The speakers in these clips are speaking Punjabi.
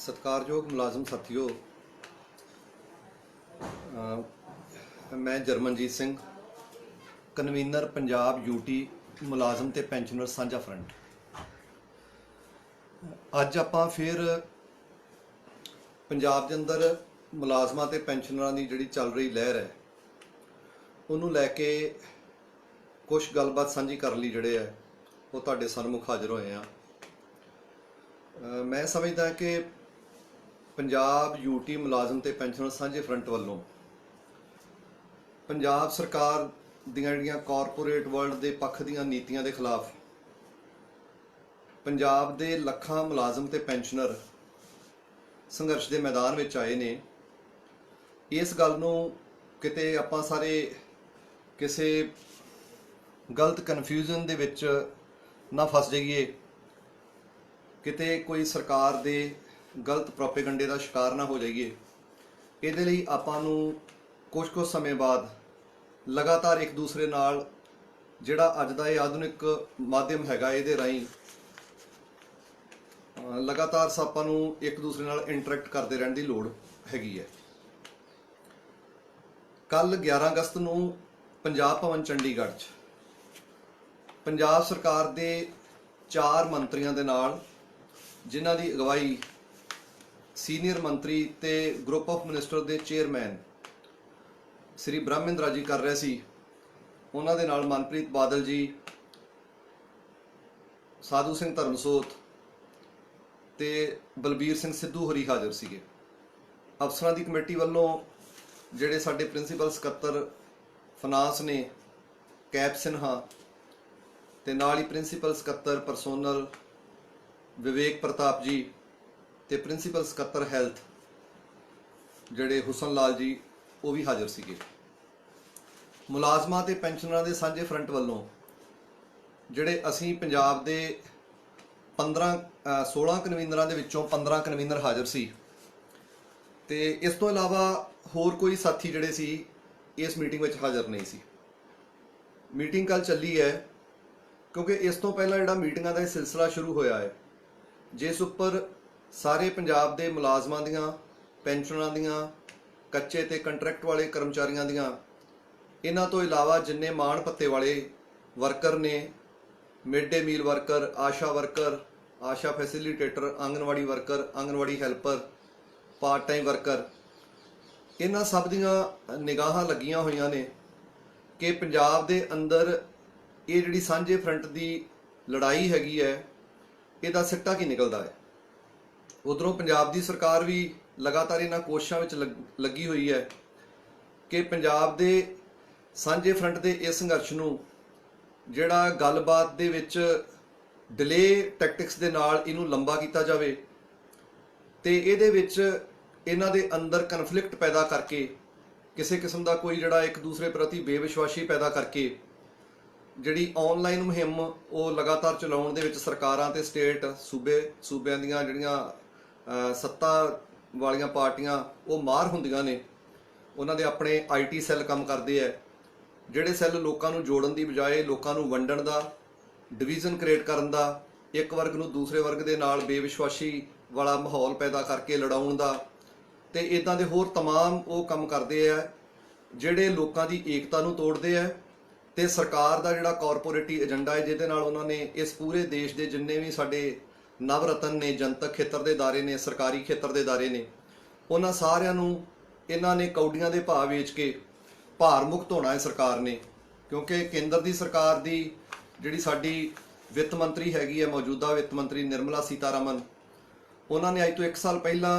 सत्कारयोग मुलाजम साथियों, मैं जरमनजीत सिंह, कन्वीनर पंजाब यूटी मुलाजम ते पेंशनर साझा फ्रंट। अज आपां फिर पंजाब के अंदर मुलाजमां ते पेंशनरां दी जिहड़ी चल रही लहर है उन्होंने लैके कुछ गलबात साझी करने लई जिहड़े है वो तुहाडे सन्मुख हाज़र होए हैं। मैं समझदा कि पंजाब यूटी मुलाजम ते पेंशनर साझे फ्रंट वालों पंजाब सरकार दीयां जिहड़ियां कॉरपोरेट वर्ल्ड के पक्ष दीयां नीतियां के खिलाफ पंजाब के लखां मुलाजम ते पेंशनर संघर्ष के मैदान में आए ने। इस गल नूं किते आपां सारे किसी गलत कन्फ्यूजन दे विच ना फस जाइए, किते कोई सरकार दे गलत प्रोपेगंडे का शिकार ना हो जाइए। इहदे लई आपां नूं कुछ समय बाद लगातार एक दूसरे नाल जिहड़ा अज दा इह आधुनिक माध्यम हैगा इहदे राहीं लगातार आपां नूं एक दूसरे नाल इंटरैक्ट करते रहने की लोड़ हैगी है। कल 11 अगस्त नूं पंजाब भवन चंडीगढ़ पंजाब सरकार के 4 मंत्रियों के नाल जिन्हां दी अगवाई सीनियर मंत्री ते ग्रुप ऑफ मिनिस्टर के चेयरमैन श्री ब्रह्मेंद्रा जी कर रहे सी, उन्हां दे नाल मनप्रीत बादल जी, साधू सिंह धर्मसोत ते बलबीर सिंह सिद्धू होरी हाज़र सीगे। अफसरां दी कमेटी वालों जिहड़े साडे प्रिंसीपल सकत्तर फाइनांस ने कैप सिन्हा ते नाल ही प्रिंसीपल सकत्तर परसोनल विवेक प्रताप जी ते प्रिंसीपल सकत्तर हैल्थ जिहड़े हुसन लाल जी वो भी हाज़र सीगे। मुलाजमां ते पेंशनरां दे सांझे फ्रंट वालों जिहड़े असीं पंजाब दे 16 कन्वीनरां दे विचों 15 कन्वीनर हाज़र सी ते इस तो इलावा होर कोई साथी जिहड़े सी इस मीटिंग में हाज़र नहीं सी। मीटिंग कल चली है क्योंकि इस तो पहला जिहड़ा मीटिंगां दा सिलसिला शुरू होया है जिस उपर सारे पंजाब दे मुलाजमां दियां पेंशनरां दियां कच्चे ते कंट्रैक्ट वाले कर्मचारियों दियां इन्हां तो इलावा जिन्ने मान भत्ते वाले वर्कर ने, mid day meal worker, ASHA worker, ASHA facilitator, anganwadi worker, anganwadi helper, part time worker, इन्हां सब दियां निगाहां लगियां होईयां ने कि पंजाब दे अंदर ये जिहड़ी सांझे फ्रंट की लड़ाई हैगी है इहदा सिट्टा की निकलदा है। उधरों पंजाब की सरकार भी लगातार इन्हां कोशिशां विच लगी हुई है कि पंजाब दे सांझे फ्रंट के इस संघर्ष नूं जिहड़ा गलबात दे विच डिले टैक्टिक्स दे नाल इहनूं लंबा किया जाए ते इहदे विच इन्हां दे अंदर कन्फ्लिक्ट पैदा करके किसी किस्म का कोई जिहड़ा एक दूसरे प्रति बेविश्वासी पैदा करके जिहड़ी ऑनलाइन मुहिम वो लगातार चलाउण दे विच सरकारां ते स्टेट सूबिਆਂ ਦੀਆਂ ਜਿਹੜੀਆਂ सत्ता वालियां पार्टियां वो मार हुंदियां ने। उन्हां दे अपने IT सैल काम करते हैं जिहड़े सैल लोकां नूं जोड़न दी बजाए लोकां नूं वंडण दा, डिवीजन क्रिएट करन दा, एक वर्ग नूं दूसरे वर्ग दे नाल बेविश्वासी वाला माहौल पैदा करके लड़ाउण दा ते इदां दे होर तमाम वो काम करते हैं जिहड़े लोकां दी एकता नूं तोड़दे है ते सरकार दा जिहड़ा कॉरपोरेटी एजेंडा है जिहदे नाल उन्हां ने इस पूरे देश के जिन्ने भी साडे नवरतन ने, जनतक खेत्र के दायरे ने, सरकारी खेत्र के दायरे ने, उन्हां सारिਆਂ ਨੂੰ इन्हां ने कौडियां के भाव वेच के भार मुक्त होना है सरकार ने। क्योंकि केंद्र की सरकार की जिहड़ी साडी वित्त मंत्री हैगी है मौजूदा वित्त मंत्री निर्मला सीतारमन, उन्होंने अज तो 1 साल पहला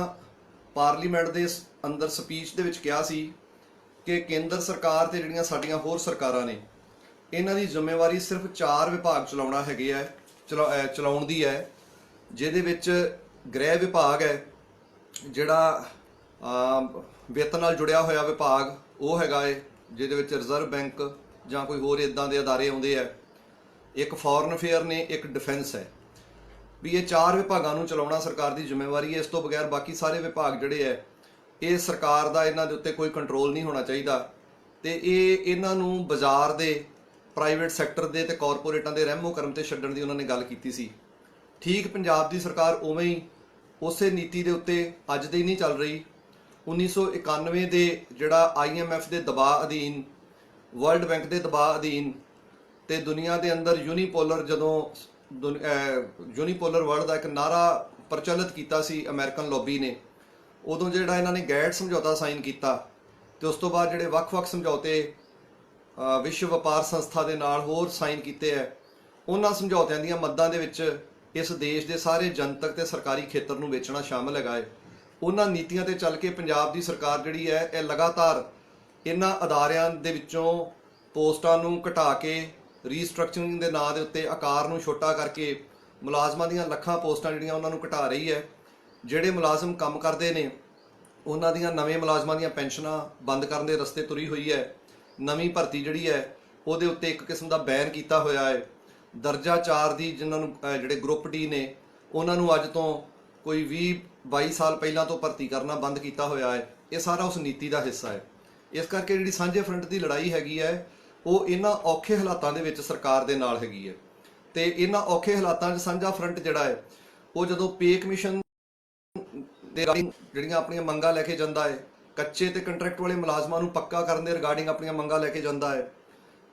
पार्लीमेंट के अंदर स्पीच दे विच कहा सी कि केंद्र सरकार ते जिहड़ियां साडीआं होर सरकारां ने इन्हां दी जिम्मेवारी सिर्फ 4 विभाग चलाउणा हैगे है चलाउण दी है, जिहदे विच गृह विभाग है जिहड़ा ਵਿੱਤ नाल जुड़िया होया विभाग वो हैगा है जिहदे विच रिजर्व बैंक जां कोई होर इदां दे अदारे आउंदे है, एक फॉरन अफेयर ने, एक डिफेंस है। भी ये 4 विभागां नूं चलाउणा सरकार की जिम्मेवारी है। इस तो बगैर बाकी सारे विभाग जिहड़े है ये सरकार दा इन्हां दे उत्ते कोई कंट्रोल नहीं होना चाहिए ते इन्हां नूं बाजार दे प्राइवेट सैक्टर दे ते कॉरपोरेटां दे रहमो करम ते छड्डण दी उन्होंने गल कीती सी। ठीक पंजाब की सरकार उवें ही ਉਸੇ ਨੀਤੀ ਦੇ ਉੱਤੇ ਅੱਜ ਦੀ ਨਹੀਂ ਚੱਲ ਰਹੀ। 1991 ਦੇ ਜਿਹੜਾ IMF ਦੇ ਦਬਾਅ ਅਧੀਨ, ਵਰਲਡ ਬੈਂਕ ਦੇ ਦਬਾਅ ਅਧੀਨ ਤੇ ਦੁਨੀਆ ਦੇ ਅੰਦਰ ਯੂਨੀਪੋਲਰ, ਜਦੋਂ ਯੂਨੀਪੋਲਰ ਵਰਲਡ ਦਾ ਇੱਕ ਨਾਰਾ ਪ੍ਰਚਲਿਤ ਕੀਤਾ ਸੀ ਅਮਰੀਕਨ ਲੌਬੀ ਨੇ, ਉਦੋਂ ਜਿਹੜਾ ਇਹਨਾਂ ਨੇ ਗੈਟ ਸਮਝੌਤਾ ਸਾਈਨ ਕੀਤਾ ਤੇ ਉਸ ਤੋਂ ਬਾਅਦ ਜਿਹੜੇ ਵੱਖ-ਵੱਖ ਸਮਝੌਤੇ ਵਿਸ਼ਵ ਵਪਾਰ ਸੰਸਥਾ ਦੇ ਨਾਲ ਹੋਰ ਸਾਈਨ ਕੀਤੇ ਹੈ, ਉਹਨਾਂ ਸਮਝੌਤਿਆਂ ਦੀਆਂ ਮੱਦਾਂ ਦੇ ਵਿੱਚ ਇਸ ਦੇਸ਼ ਦੇ ਸਾਰੇ ਜਨਤਕ ਤੇ ਸਰਕਾਰੀ ਖੇਤਰ ਨੂੰ ਵੇਚਣਾ ਸ਼ਾਮਲ ਹੈਗਾ ਹੈ। ਉਹਨਾਂ ਨੀਤੀਆਂ ਤੇ ਚੱਲ ਕੇ ਪੰਜਾਬ ਦੀ ਸਰਕਾਰ ਜਿਹੜੀ ਹੈ ਇਹ ਲਗਾਤਾਰ ਇਹਨਾਂ ਅਦਾਰਿਆਂ ਦੇ ਵਿੱਚੋਂ ਪੋਸਟਾਂ ਨੂੰ ਘਟਾ ਕੇ, ਰੀਸਟਰਕਚਰਿੰਗ ਦੇ ਨਾਂ ਦੇ ਉੱਤੇ ਆਕਾਰ ਨੂੰ ਛੋਟਾ ਕਰਕੇ ਮੁਲਾਜ਼ਮਾਂ ਦੀਆਂ ਲੱਖਾਂ ਪੋਸਟਾਂ ਜਿਹੜੀਆਂ ਉਹਨਾਂ ਨੂੰ ਘਟਾ ਰਹੀ ਹੈ। ਜਿਹੜੇ ਮੁਲਾਜ਼ਮ ਕੰਮ ਕਰਦੇ ਨੇ ਉਹਨਾਂ ਦੀਆਂ, ਨਵੇਂ ਮੁਲਾਜ਼ਮਾਂ ਦੀਆਂ ਪੈਨਸ਼ਨਾਂ ਬੰਦ ਕਰਨ ਦੇ ਰਸਤੇ ਤੁਰੀ ਹੋਈ ਹੈ। ਨਵੀਂ ਭਰਤੀ ਜਿਹੜੀ ਹੈ ਉਹਦੇ ਉੱਤੇ ਇੱਕ ਕਿਸਮ ਦਾ ਬੈਨ ਕੀਤਾ ਹੋਇਆ ਹੈ। ਦਰਜਾ 4 ਦੀ ਜਿਨ੍ਹਾਂ ਨੂੰ ਜਿਹੜੇ ਗਰੁੱਪ ਡੀ ਨੇ, ਉਹਨਾਂ ਨੂੰ ਅੱਜ ਤੋਂ ਕੋਈ 20-22 ਸਾਲ ਪਹਿਲਾਂ ਤੋਂ ਭਰਤੀ ਕਰਨਾ ਬੰਦ ਕੀਤਾ ਹੋਇਆ ਹੈ। ਇਹ ਸਾਰਾ ਉਸ ਨੀਤੀ ਦਾ ਹਿੱਸਾ ਹੈ। ਇਸ ਕਰਕੇ ਜਿਹੜੀ ਸਾਂਝੇ ਫਰੰਟ ਦੀ ਲੜਾਈ ਹੈਗੀ ਹੈ ਉਹ ਇਹਨਾਂ ਔਖੇ ਹਾਲਾਤਾਂ ਦੇ ਵਿੱਚ ਸਰਕਾਰ ਦੇ ਨਾਲ ਹੈਗੀ ਹੈ। ਤੇ ਇਹਨਾਂ ਔਖੇ ਹਾਲਾਤਾਂ 'ਚ ਸਾਂਝਾ ਫਰੰਟ ਜਿਹੜਾ ਹੈ ਉਹ ਜਦੋਂ ਪੇ ਕਮਿਸ਼ਨ ਦੇ ਰਿਗਾਰਡਿੰਗ ਜਿਹੜੀਆਂ ਆਪਣੀਆਂ ਮੰਗਾਂ ਲੈ ਕੇ ਜਾਂਦਾ ਹੈ, ਕੱਚੇ ਤੇ ਕੰਟਰੈਕਟ ਵਾਲੇ ਮੁਲਾਜ਼ਮਾਂ ਨੂੰ ਪੱਕਾ ਕਰਨ ਦੇ ਰਿਗਾਰਡਿੰਗ ਆਪਣੀਆਂ ਮੰਗਾਂ ਲੈ ਕੇ ਜਾਂਦਾ ਹੈ।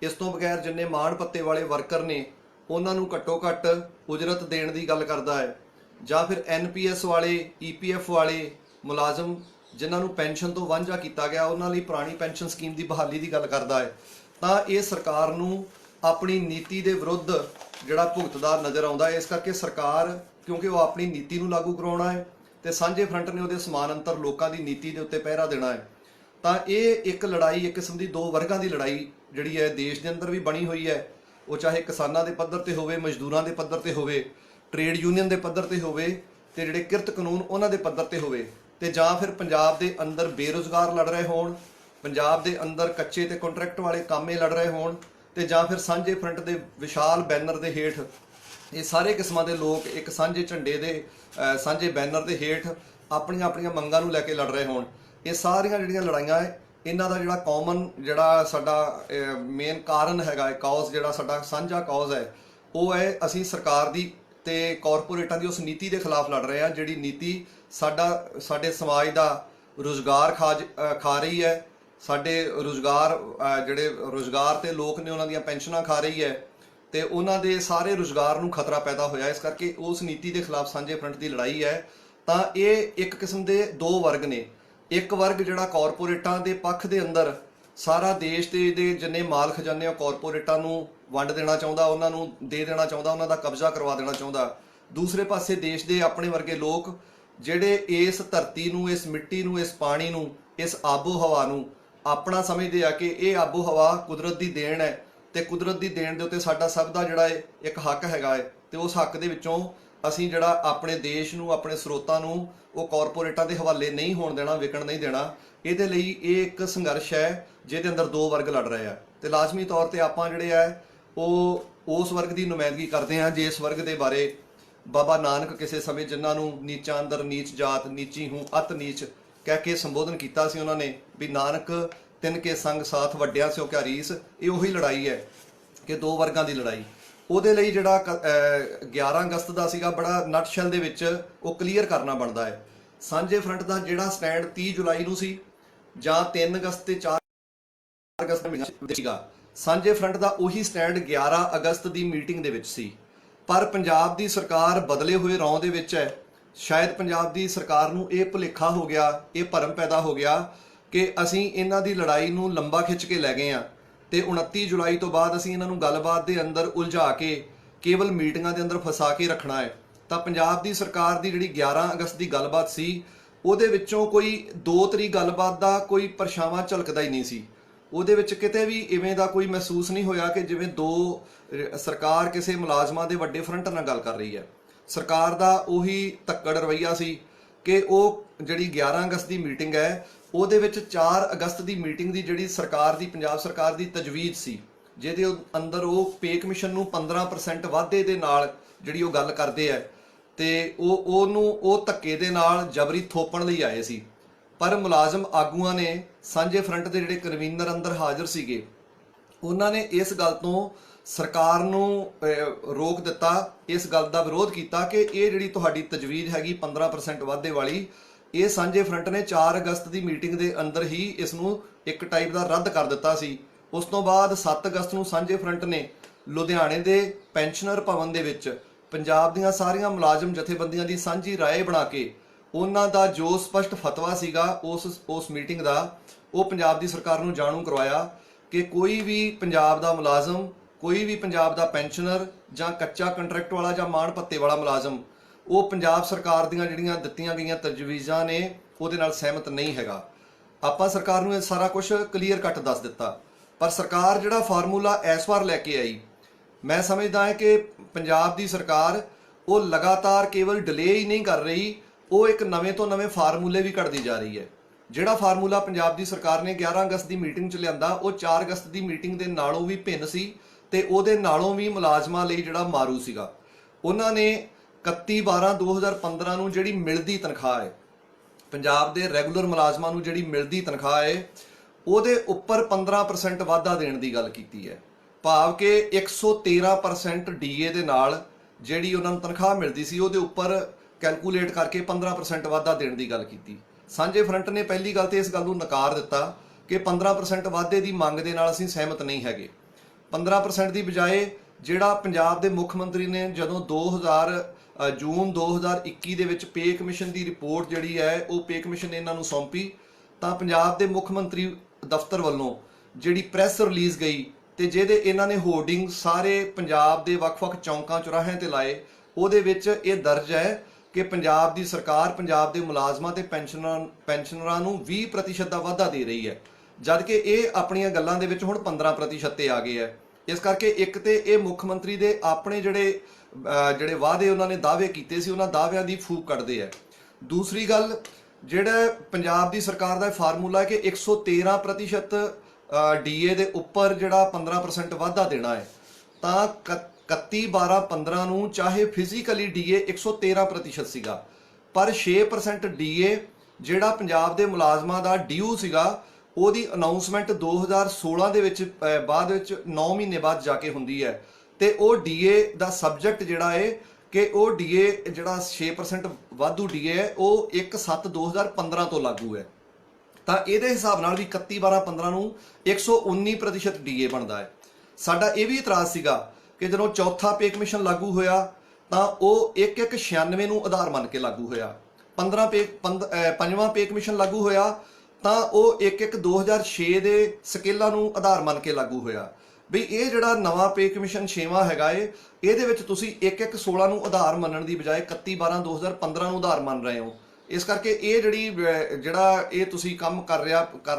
ਇਸ ਤੋਂ ਬਗੈਰ ਜਿੰਨੇ ਮਾਣ ਪੱਤੇ ਵਾਲੇ ਵਰਕਰ ਨੇ ਉਹਨਾਂ ਨੂੰ ਘੱਟੋ ਘੱਟ ਉਜਰਤ ਦੇਣ ਦੀ ਗੱਲ ਕਰਦਾ ਹੈ, ਜਾਂ ਫਿਰ NPS ਵਾਲੇ, EPF ਵਾਲੇ ਮੁਲਾਜ਼ਮ ਜਿਨ੍ਹਾਂ ਨੂੰ ਪੈਨਸ਼ਨ ਤੋਂ ਵਾਂਝਾ ਕੀਤਾ ਗਿਆ ਉਹਨਾਂ ਲਈ ਪੁਰਾਣੀ ਪੈਨਸ਼ਨ ਸਕੀਮ ਦੀ ਬਹਾਲੀ ਦੀ ਗੱਲ ਕਰਦਾ ਹੈ। ਤਾਂ ਇਹ ਸਰਕਾਰ ਨੂੰ ਆਪਣੀ ਨੀਤੀ ਦੇ ਵਿਰੁੱਧ ਜਿਹੜਾ ਭੁਗਤਦਾ ਨਜ਼ਰ ਆਉਂਦਾ ਹੈ। ਇਸ ਕਰਕੇ ਸਰਕਾਰ, ਕਿਉਂਕਿ ਉਹ ਆਪਣੀ ਨੀਤੀ ਨੂੰ ਲਾਗੂ ਕਰਾਉਣਾ ਹੈ ਤੇ ਸਾਂਝੇ ਫਰੰਟ ਨੇ ਉਹਦੇ ਸਮਾਨਾਂਤਰ ਲੋਕਾਂ ਦੀ ਨੀਤੀ ਦੇ ਉੱਤੇ ਪਹਿਰਾ ਦੇਣਾ ਹੈ, ਤਾਂ ਇਹ ਇੱਕ ਲੜਾਈ, ਇੱਕ ਕਿਸਮ ਦੀ ਦੋ ਵਰਗਾਂ ਦੀ ਲੜਾਈ ਜਿਹੜੀ ਹੈ ਦੇਸ਼ ਦੇ ਅੰਦਰ ਵੀ ਬਣੀ ਹੋਈ ਹੈ। ਉਹ ਚਾਹੇ ਕਿਸਾਨਾਂ ਦੇ ਪੱਧਰ ਤੇ ਹੋਵੇ, ਮਜ਼ਦੂਰਾਂ ਦੇ ਪੱਧਰ ਤੇ ਹੋਵੇ, ਟ੍ਰੇਡ ਯੂਨੀਅਨ ਦੇ ਪੱਧਰ ਤੇ ਹੋਵੇ ਤੇ ਜਿਹੜੇ ਕਿਰਤ ਕਾਨੂੰਨ ਉਹਨਾਂ ਦੇ ਪੱਧਰ ਤੇ ਹੋਵੇ, ਤੇ ਜਾਂ ਫਿਰ ਪੰਜਾਬ ਦੇ ਅੰਦਰ ਬੇਰੁਜ਼ਗਾਰ ਲੜ ਰਹੇ ਹੋਣ, ਪੰਜਾਬ ਦੇ ਅੰਦਰ ਕੱਚੇ ਤੇ ਕੰਟਰੈਕਟ ਵਾਲੇ ਕਾਮੇ ਲੜ ਰਹੇ ਹੋਣ, ਤੇ ਜਾਂ ਫਿਰ ਸਾਂਝੇ ਫਰੰਟ ਦੇ ਵਿਸ਼ਾਲ ਬੈਨਰ ਦੇ ਹੇਠ ਇਹ ਸਾਰੇ ਕਿਸਮਾਂ ਦੇ ਲੋਕ ਇੱਕ ਸਾਂਝੇ ਝੰਡੇ ਦੇ ਸਾਂਝੇ ਬੈਨਰ ਦੇ ਹੇਠ ਆਪਣੀਆਂ ਆਪਣੀਆਂ ਮੰਗਾਂ ਨੂੰ ਲੈ ਕੇ ਲੜ ਰਹੇ ਹੋਣ। ਇਹ ਸਾਰੀਆਂ ਜਿਹੜੀਆਂ ਲੜਾਈਆਂ ਹੈ, ਇਹਨਾਂ ਦਾ ਜਿਹੜਾ ਕਾਮਨ, ਜਿਹੜਾ ਸਾਡਾ ਮੇਨ ਕਾਰਨ ਹੈਗਾ, ਕਾਜ਼ ਜਿਹੜਾ ਸਾਡਾ ਸਾਂਝਾ ਕਾਜ਼ ਹੈ, ਉਹ ਹੈ ਅਸੀਂ ਸਰਕਾਰ ਦੀ ਤੇ ਕਾਰਪੋਰੇਟਾਂ ਦੀ ਉਸ ਨੀਤੀ ਦੇ ਖਿਲਾਫ ਲੜ ਰਹੇ ਹਾਂ ਜਿਹੜੀ ਨੀਤੀ ਸਾਡੇ ਸਮਾਜ ਦਾ ਰੁਜ਼ਗਾਰ ਖਾ ਰਹੀ ਹੈ, ਸਾਡੇ ਜਿਹੜੇ ਰੁਜ਼ਗਾਰ ਤੇ ਲੋਕ ਨੇ ਉਹਨਾਂ ਦੀਆਂ ਪੈਨਸ਼ਨਾਂ ਖਾ ਰਹੀ ਹੈ ਤੇ ਉਹਨਾਂ ਦੇ ਸਾਰੇ ਰੁਜ਼ਗਾਰ ਨੂੰ ਖਤਰਾ ਪੈਦਾ ਹੋਇਆ। ਇਸ ਕਰਕੇ ਉਸ ਨੀਤੀ ਦੇ ਖਿਲਾਫ ਸਾਂਝੇ ਫਰੰਟ ਦੀ ਲੜਾਈ ਹੈ। ਤਾਂ ਇਹ ਇੱਕ ਕਿਸਮ ਦੇ ਦੋ ਵਰਗ ਨੇ। ਇੱਕ ਵਰਗ ਜਿਹੜਾ ਕਾਰਪੋਰੇਟਾਂ ਦੇ ਪੱਖ ਦੇ ਅੰਦਰ ਸਾਰਾ ਦੇਸ਼ ਦੇ ਜਿੰਨੇ ਮਾਲ ਖਜ਼ਾਨੇ ਉਹ ਕਾਰਪੋਰੇਟਾਂ ਨੂੰ ਵੰਡ ਦੇਣਾ ਚਾਹੁੰਦਾ, ਉਹਨਾਂ ਨੂੰ ਦੇ ਦੇਣਾ ਚਾਹੁੰਦਾ, ਉਹਨਾਂ ਦਾ ਕਬਜ਼ਾ ਕਰਵਾ ਦੇਣਾ ਚਾਹੁੰਦਾ। ਦੂਸਰੇ ਪਾਸੇ ਦੇਸ਼ ਦੇ ਆਪਣੇ ਵਰਗੇ ਲੋਕ ਜਿਹੜੇ ਇਸ ਧਰਤੀ ਨੂੰ, ਇਸ ਮਿੱਟੀ ਨੂੰ, ਇਸ ਪਾਣੀ ਨੂੰ, ਇਸ ਆਬੋ ਹਵਾ ਨੂੰ ਆਪਣਾ ਸਮਝਦੇ ਆ ਕਿ ਇਹ ਆਬੋ ਹਵਾ ਕੁਦਰਤ ਦੀ ਦੇਣ ਹੈ ਤੇ ਕੁਦਰਤ ਦੀ ਦੇਣ ਦੇ ਉੱਤੇ ਸਾਡਾ ਸਭ ਦਾ ਜਿਹੜਾ ਹੈ ਇੱਕ ਹੱਕ ਹੈਗਾ ਹੈ, ਤੇ ਉਸ ਹੱਕ ਦੇ ਵਿੱਚੋਂ ਅਸੀਂ ਜਿਹੜਾ ਆਪਣੇ ਦੇਸ਼ ਨੂੰ, ਆਪਣੇ ਸਰੋਤਾਂ ਨੂੰ ਉਹ ਕਾਰਪੋਰੇਟਾਂ ਦੇ ਹਵਾਲੇ ਨਹੀਂ ਹੋਣ ਦੇਣਾ, ਵਿਕਣ ਨਹੀਂ ਦੇਣਾ। ਇਹਦੇ ਲਈ ਇਹ ਇੱਕ ਸੰਘਰਸ਼ ਹੈ ਜਿਹਦੇ ਅੰਦਰ ਦੋ ਵਰਗ ਲੜ ਰਹੇ ਆ, ਤੇ ਲਾਜ਼ਮੀ ਤੌਰ ਤੇ ਆਪਾਂ ਜਿਹੜੇ ਆ ਉਹ ਉਸ ਵਰਗ ਦੀ ਨੁਮਾਇੰਦਗੀ ਕਰਦੇ ਹਾਂ ਜਿਸ ਵਰਗ ਦੇ ਬਾਰੇ ਬਾਬਾ ਨਾਨਕ ਕਿਸੇ ਸਮੇਂ, ਜਿਨ੍ਹਾਂ ਨੂੰ ਨੀਚਾਂ ਅੰਦਰ ਨੀਚ ਜਾਤ, ਨੀਚੀ ਹੂੰ ਅਤ ਨੀਚ ਕਹਿ ਕੇ ਸੰਬੋਧਨ ਕੀਤਾ ਸੀ ਉਹਨਾਂ ਨੇ, ਵੀ ਨਾਨਕ ਤਿੰਨ ਕੇ ਸੰਗ ਸਾਥ ਵੱਡਿਆ ਸਿਓ ਕਿਆ ਰੀਸ। ਇਹ ਉਹੀ ਲੜਾਈ ਹੈ ਕਿ ਦੋ ਵਰਗਾਂ ਦੀ ਲੜਾਈ। ਉਹਦੇ ਲਈ ਜਿਹੜਾ 11 ਅਗਸਤ ਦਾ ਸੀਗਾ, ਬੜਾ ਨਟਸ਼ੈਲ ਦੇ ਵਿੱਚ ਉਹ ਕਲੀਅਰ ਕਰਨਾ ਬਣਦਾ ਹੈ। ਸਾਂਝੇ ਫਰੰਟ ਦਾ ਜਿਹੜਾ ਸਟੈਂਡ 30 ਜੁਲਾਈ ਨੂੰ ਸੀ ਜਾਂ 3 ਅਗਸਤ ਤੇ 4 ਅਗਸਤ ਨੂੰ ਸੀਗਾ, ਸਾਂਝੇ ਫਰੰਟ ਦਾ ਉਹੀ ਸਟੈਂਡ 11 ਅਗਸਤ ਦੀ ਮੀਟਿੰਗ ਦੇ ਵਿੱਚ ਸੀ। ਪਰ ਪੰਜਾਬ ਦੀ ਸਰਕਾਰ ਬਦਲੇ ਹੋਏ ਰੌਂ ਦੇ ਵਿੱਚ ਹੈ। ਸ਼ਾਇਦ ਪੰਜਾਬ ਦੀ ਸਰਕਾਰ ਨੂੰ ਇਹ ਭੁਲੇਖਾ ਹੋ ਗਿਆ, ਇਹ ਭਰਮ ਪੈਦਾ ਹੋ ਗਿਆ ਕਿ ਅਸੀਂ ਇਹਨਾਂ ਦੀ ਲੜਾਈ ਨੂੰ ਲੰਬਾ ਖਿੱਚ ਕੇ ਲੈ ਗਏ ਹਾਂ ਤੇ 29 ਜੁਲਾਈ ਤੋਂ ਬਾਅਦ ਅਸੀਂ ਇਹਨਾਂ ਨੂੰ ਗੱਲਬਾਤ ਦੇ ਅੰਦਰ ਉਲਝਾ ਕੇ ਕੇਵਲ ਮੀਟਿੰਗਾਂ ਦੇ ਅੰਦਰ ਫਸਾ ਕੇ ਰੱਖਣਾ ਹੈ। ਤਾਂ ਪੰਜਾਬ ਦੀ ਸਰਕਾਰ ਦੀ ਜਿਹੜੀ 11 ਅਗਸਤ ਦੀ ਗੱਲਬਾਤ ਸੀ, ਉਹਦੇ ਵਿੱਚੋਂ ਕੋਈ 2 ਤਰੀਕ ਗੱਲਬਾਤ ਦਾ ਕੋਈ ਪਰਛਾਵਾਂ ਝਲਕਦਾ ਹੀ ਨਹੀਂ ਸੀ। ਉਹਦੇ ਵਿੱਚ ਕਿਤੇ ਵੀ ਇਵੇਂ ਦਾ ਕੋਈ ਮਹਿਸੂਸ ਨਹੀਂ ਹੋਇਆ ਕਿ ਜਿਵੇਂ ਸਰਕਾਰ ਕਿਸੇ ਮੁਲਾਜ਼ਮਾਂ ਦੇ ਵੱਡੇ ਫਰੰਟ ਨਾਲ ਗੱਲ ਕਰ ਰਹੀ ਹੈ। ਸਰਕਾਰ ਦਾ ਉਹੀ ਧੱਕੜ ਰਵੱਈਆ ਸੀ ਕਿ ਉਹ ਜਿਹੜੀ 11 ਅਗਸਤ ਦੀ ਮੀਟਿੰਗ ਹੈ ਉਹਦੇ ਵਿੱਚ 4 ਅਗਸਤ ਦੀ ਮੀਟਿੰਗ ਦੀ ਜਿਹੜੀ ਸਰਕਾਰ ਦੀ, ਪੰਜਾਬ ਸਰਕਾਰ ਦੀ ਤਜਵੀਜ਼ ਸੀ, ਜਿਹਦੇ ਅੰਦਰ ਉਹ ਪੇ ਕਮਿਸ਼ਨ ਨੂੰ 15% ਵਾਧੇ ਦੇ ਨਾਲ ਜਿਹੜੀ ਉਹ ਗੱਲ ਕਰਦੇ ਹੈ ਤੇ ਉਹ ਧੱਕੇ ਦੇ ਨਾਲ ਜਬਰੀ ਥੋਪਣ ਲਈ ਆਏ ਸੀ। ਪਰ ਮੁਲਾਜ਼ਮ ਆਗੂਆਂ ਨੇ, ਸਾਂਝੇ ਫਰੰਟ ਦੇ ਜਿਹੜੇ ਕਨਵੀਨਰ ਅੰਦਰ ਹਾਜ਼ਰ ਸੀਗੇ, ਉਹਨਾਂ ਨੇ ਇਸ ਗੱਲ ਤੋਂ ਸਰਕਾਰ ਨੂੰ ਰੋਕ ਦਿੱਤਾ, ਇਸ ਗੱਲ ਦਾ ਵਿਰੋਧ ਕੀਤਾ ਕਿ ਇਹ ਜਿਹੜੀ ਤੁਹਾਡੀ ਤਜਵੀਜ਼ ਹੈਗੀ 15% ਵਾਧੇ ਵਾਲੀ, ਇਹ ਸਾਂਝੇ ਫਰੰਟ ਨੇ 4 ਅਗਸਤ ਦੀ ਮੀਟਿੰਗ ਦੇ ਅੰਦਰ ਹੀ ਇਸ ਨੂੰ ਇੱਕ ਟਾਈਪ ਦਾ ਰੱਦ ਕਰ ਦਿੱਤਾ ਸੀ। ਉਸ ਤੋਂ ਬਾਅਦ 7 ਅਗਸਤ ਨੂੰ ਸਾਂਝੇ ਫਰੰਟ ਨੇ ਲੁਧਿਆਣੇ ਦੇ ਪੈਨਸ਼ਨਰ ਭਵਨ ਦੇ ਵਿੱਚ ਪੰਜਾਬ ਦੀਆਂ ਸਾਰੀਆਂ ਮੁਲਾਜ਼ਮ ਜਥੇਬੰਦੀਆਂ ਦੀ ਸਾਂਝੀ ਰਾਏ ਬਣਾ ਕੇ ਉਹਨਾਂ ਦਾ ਜੋ ਸਪਸ਼ਟ ਫਤਵਾ ਸੀਗਾ ਉਸ ਮੀਟਿੰਗ ਦਾ, ਉਹ ਪੰਜਾਬ ਦੀ ਸਰਕਾਰ ਨੂੰ ਜਾਣੂ ਕਰਵਾਇਆ ਕਿ ਕੋਈ ਵੀ ਪੰਜਾਬ ਦਾ ਮੁਲਾਜ਼ਮ, ਕੋਈ ਵੀ ਪੰਜਾਬ ਦਾ ਪੈਨਸ਼ਨਰ ਜਾਂ ਕੱਚਾ ਕੰਟਰੈਕਟ ਵਾਲਾ ਜਾਂ ਮਾਣ ਭੱਤੇ ਵਾਲਾ ਮੁਲਾਜ਼ਮ ਉਹ ਪੰਜਾਬ ਸਰਕਾਰ ਦੀਆਂ ਜਿਹੜੀਆਂ ਦਿੱਤੀਆਂ ਗਈਆਂ ਤਜਵੀਜ਼ਾਂ ਨੇ ਉਹਦੇ ਨਾਲ ਸਹਿਮਤ ਨਹੀਂ ਹੈਗਾ। ਆਪਾਂ ਸਰਕਾਰ ਨੂੰ ਇਹ ਸਾਰਾ ਕੁਝ ਕਲੀਅਰ ਕੱਟ ਦੱਸ ਦਿੱਤਾ, ਪਰ ਸਰਕਾਰ ਜਿਹੜਾ ਫਾਰਮੂਲਾ ਇਸ ਵਾਰ ਲੈ ਕੇ ਆਈ, ਮੈਂ ਸਮਝਦਾ ਹਾਂ ਕਿ ਪੰਜਾਬ ਦੀ ਸਰਕਾਰ ਉਹ ਲਗਾਤਾਰ ਕੇਵਲ ਡਿਲੇ ਹੀ ਨਹੀਂ ਕਰ ਰਹੀ, ਉਹ ਇੱਕ ਨਵੇਂ ਤੋਂ ਨਵੇਂ ਫਾਰਮੂਲੇ ਵੀ ਕੱਢਦੀ ਜਾ ਰਹੀ ਹੈ। ਜਿਹੜਾ ਫਾਰਮੂਲਾ ਪੰਜਾਬ ਦੀ ਸਰਕਾਰ ਨੇ 11 ਅਗਸਤ ਦੀ ਮੀਟਿੰਗ 'ਚ ਲਿਆਂਦਾ, ਉਹ 4 ਅਗਸਤ ਦੀ ਮੀਟਿੰਗ ਦੇ ਨਾਲੋਂ ਵੀ ਭਿੰਨ ਸੀ ਤੇ ਉਹਦੇ ਨਾਲੋਂ ਵੀ ਮੁਲਾਜ਼ਮਾਂ ਲਈ ਜਿਹੜਾ ਮਾਰੂ ਸੀਗਾ। ਉਹਨਾਂ ਨੇ 31/12/2015 ਨੂੰ ਜਿਹੜੀ ਮਿਲਦੀ ਤਨਖਾਹ ਹੈ, ਪੰਜਾਬ ਦੇ ਰੈਗੂਲਰ ਮੁਲਾਜ਼ਮਾਂ ਨੂੰ ਜਿਹੜੀ ਮਿਲਦੀ ਤਨਖਾਹ ਹੈ, ਉਹਦੇ ਉੱਪਰ 15% ਵਾਧਾ ਦੇਣ ਦੀ ਗੱਲ ਕੀਤੀ ਹੈ। ਭਾਵ ਕਿ 113% ਡੀਏ ਦੇ ਨਾਲ ਜਿਹੜੀ ਉਹਨਾਂ ਨੂੰ ਤਨਖਾਹ ਮਿਲਦੀ ਸੀ ਉਹਦੇ ਉੱਪਰ ਕੈਲਕੂਲੇਟ ਕਰਕੇ 15% ਵਾਧਾ ਦੇਣ ਦੀ ਗੱਲ ਕੀਤੀ। ਸਾਂਝੇ ਫਰੰਟ ਨੇ ਪਹਿਲੀ ਗੱਲ ਤੇ ਇਸ ਗੱਲ ਨੂੰ ਨਕਾਰ ਦਿੱਤਾ ਕਿ 15% ਵਾਧੇ ਦੀ ਮੰਗ ਦੇ ਨਾਲ ਅਸੀਂ ਸਹਿਮਤ ਨਹੀਂ ਹੈਗੇ। 15% ਦੀ ਬਜਾਏ ਜਿਹੜਾ ਪੰਜਾਬ ਦੇ ਮੁੱਖ ਮੰਤਰੀ ਨੇ ਜਦੋਂ ਜੂਨ 2021 ਦੇ ਵਿੱਚ ਪੇ ਕਮਿਸ਼ਨ ਦੀ ਰਿਪੋਰਟ ਜਿਹੜੀ ਹੈ ਉਹ ਪੇ ਕਮਿਸ਼ਨ ਨੇ ਇਹਨਾਂ ਨੂੰ ਸੌਂਪੀ, ਤਾਂ ਪੰਜਾਬ ਦੇ ਮੁੱਖ ਮੰਤਰੀ ਦਫ਼ਤਰ ਵੱਲੋਂ ਜਿਹੜੀ ਪ੍ਰੈਸ ਰਿਲੀਜ਼ ਗਈ ਤੇ ਜਿਹਦੇ ਇਹਨਾਂ ਨੇ ਹੋਰਡਿੰਗ ਸਾਰੇ ਪੰਜਾਬ ਦੇ ਵੱਖ-ਵੱਖ ਚੌਂਕਾਂ ਚੌਰਾਹਿਆਂ ਤੇ ਲਾਏ, ਉਹਦੇ ਵਿੱਚ ਇਹ ਦਰਜ ਹੈ ਕਿ ਪੰਜਾਬ ਦੀ ਸਰਕਾਰ ਪੰਜਾਬ ਦੇ ਮੁਲਾਜ਼ਮਾਂ ਤੇ ਪੈਨਸ਼ਨਰਾਂ ਨੂੰ 20% ਦਾ ਵਾਧਾ ਦੇ ਰਹੀ ਹੈ, ਜਦ ਕਿ ਇਹ ਆਪਣੀਆਂ ਗੱਲਾਂ ਦੇ ਵਿੱਚ ਹੁਣ 15% ਤੇ ਆ ਗਏ ਹੈ। ਇਸ ਕਰਕੇ ਇੱਕ ਤੇ ਇਹ ਮੁੱਖ ਮੰਤਰੀ ਦੇ ਆਪਣੇ ਜਿਹੜੇ ਵਾਅਦੇ ਉਹਨਾਂ ਨੇ ਦਾਅਵੇ ਕੀਤੇ ਸੀ, ਉਹਨਾਂ ਦਾਅਵਿਆਂ ਦੀ ਫੂਕ ਕੱਢਦੇ ਹੈ। ਦੂਸਰੀ ਗੱਲ, ਜਿਹੜਾ ਪੰਜਾਬ ਦੀ ਸਰਕਾਰ ਦਾ ਫਾਰਮੂਲਾ ਹੈ ਕਿ 113% ਡੀਏ ਦੇ ਉੱਪਰ ਜਿਹੜਾ 15% ਵਾਧਾ ਦੇਣਾ ਹੈ, ਤਾਂ 31/12/15 ਨੂੰ ਚਾਹੇ ਫਿਜ਼ੀਕਲੀ ਡੀਏ 113% ਸੀਗਾ, ਪਰ 6% ਡੀਏ ਜਿਹੜਾ ਪੰਜਾਬ ਦੇ ਮੁਲਾਜ਼ਮਾਂ ਦਾ ਡਿਊ ਸੀਗਾ, ਉਹਦੀ ਅਨਾਉਂਸਮੈਂਟ 2016 ਦੇ ਵਿੱਚ ਬਾਅਦ ਵਿੱਚ 9 ਮਹੀਨੇ ਬਾਅਦ ਜਾ ਕੇ ਹੁੰਦੀ ਹੈ, ਤੇ ਉਹ ਡੀਏ ਦਾ ਸਬਜੈਕਟ ਜਿਹੜਾ ਹੈ ਕਿ ਉਹ ਡੀਏ ਜਿਹੜਾ 6% ਵਾਧੂ ਡੀਏ ਹੈ ਉਹ 1/7/2015 ਤੋਂ ਲਾਗੂ ਹੈ। ਤਾਂ ਇਹਦੇ ਹਿਸਾਬ ਨਾਲ ਵੀ 31/12/15 ਨੂੰ 119% ਡੀਏ ਬਣਦਾ ਹੈ। ਸਾਡਾ ਇਹ ਵੀ ਇਤਰਾਜ਼ ਸੀਗਾ ਕਿ ਜਦੋਂ ਚੌਥਾ ਪੇ ਕਮਿਸ਼ਨ ਲਾਗੂ ਹੋਇਆ ਤਾਂ ਉਹ 1/196 ਨੂੰ ਆਧਾਰ ਮੰਨ ਕੇ ਲਾਗੂ ਹੋਇਆ। ਪੰਜਵਾਂ ਪੇ ਕਮਿਸ਼ਨ ਲਾਗੂ ਹੋਇਆ ਤਾਂ ਉਹ 1/1/2006 ਦੇ ਸਕੇਲਾਂ ਨੂੰ ਆਧਾਰ ਮੰਨ ਕੇ ਲਾਗੂ ਹੋਇਆ। ਵੀ ਇਹ ਜਿਹੜਾ ਨਵਾਂ ਪੇ ਕਮਿਸ਼ਨ 6ਵਾਂ ਹੈਗਾ ਏ, ਇਹਦੇ ਵਿੱਚ ਤੁਸੀਂ 1/1/16 ਨੂੰ ਆਧਾਰ ਮੰਨਣ ਦੀ ਬਜਾਏ 31/12/2015 ਨੂੰ ਆਧਾਰ ਮੰਨ ਰਹੇ ਹੋ। ਇਸ ਕਰਕੇ ਇਹ ਜਿਹੜਾ ਇਹ ਤੁਸੀਂ ਕੰਮ ਕਰ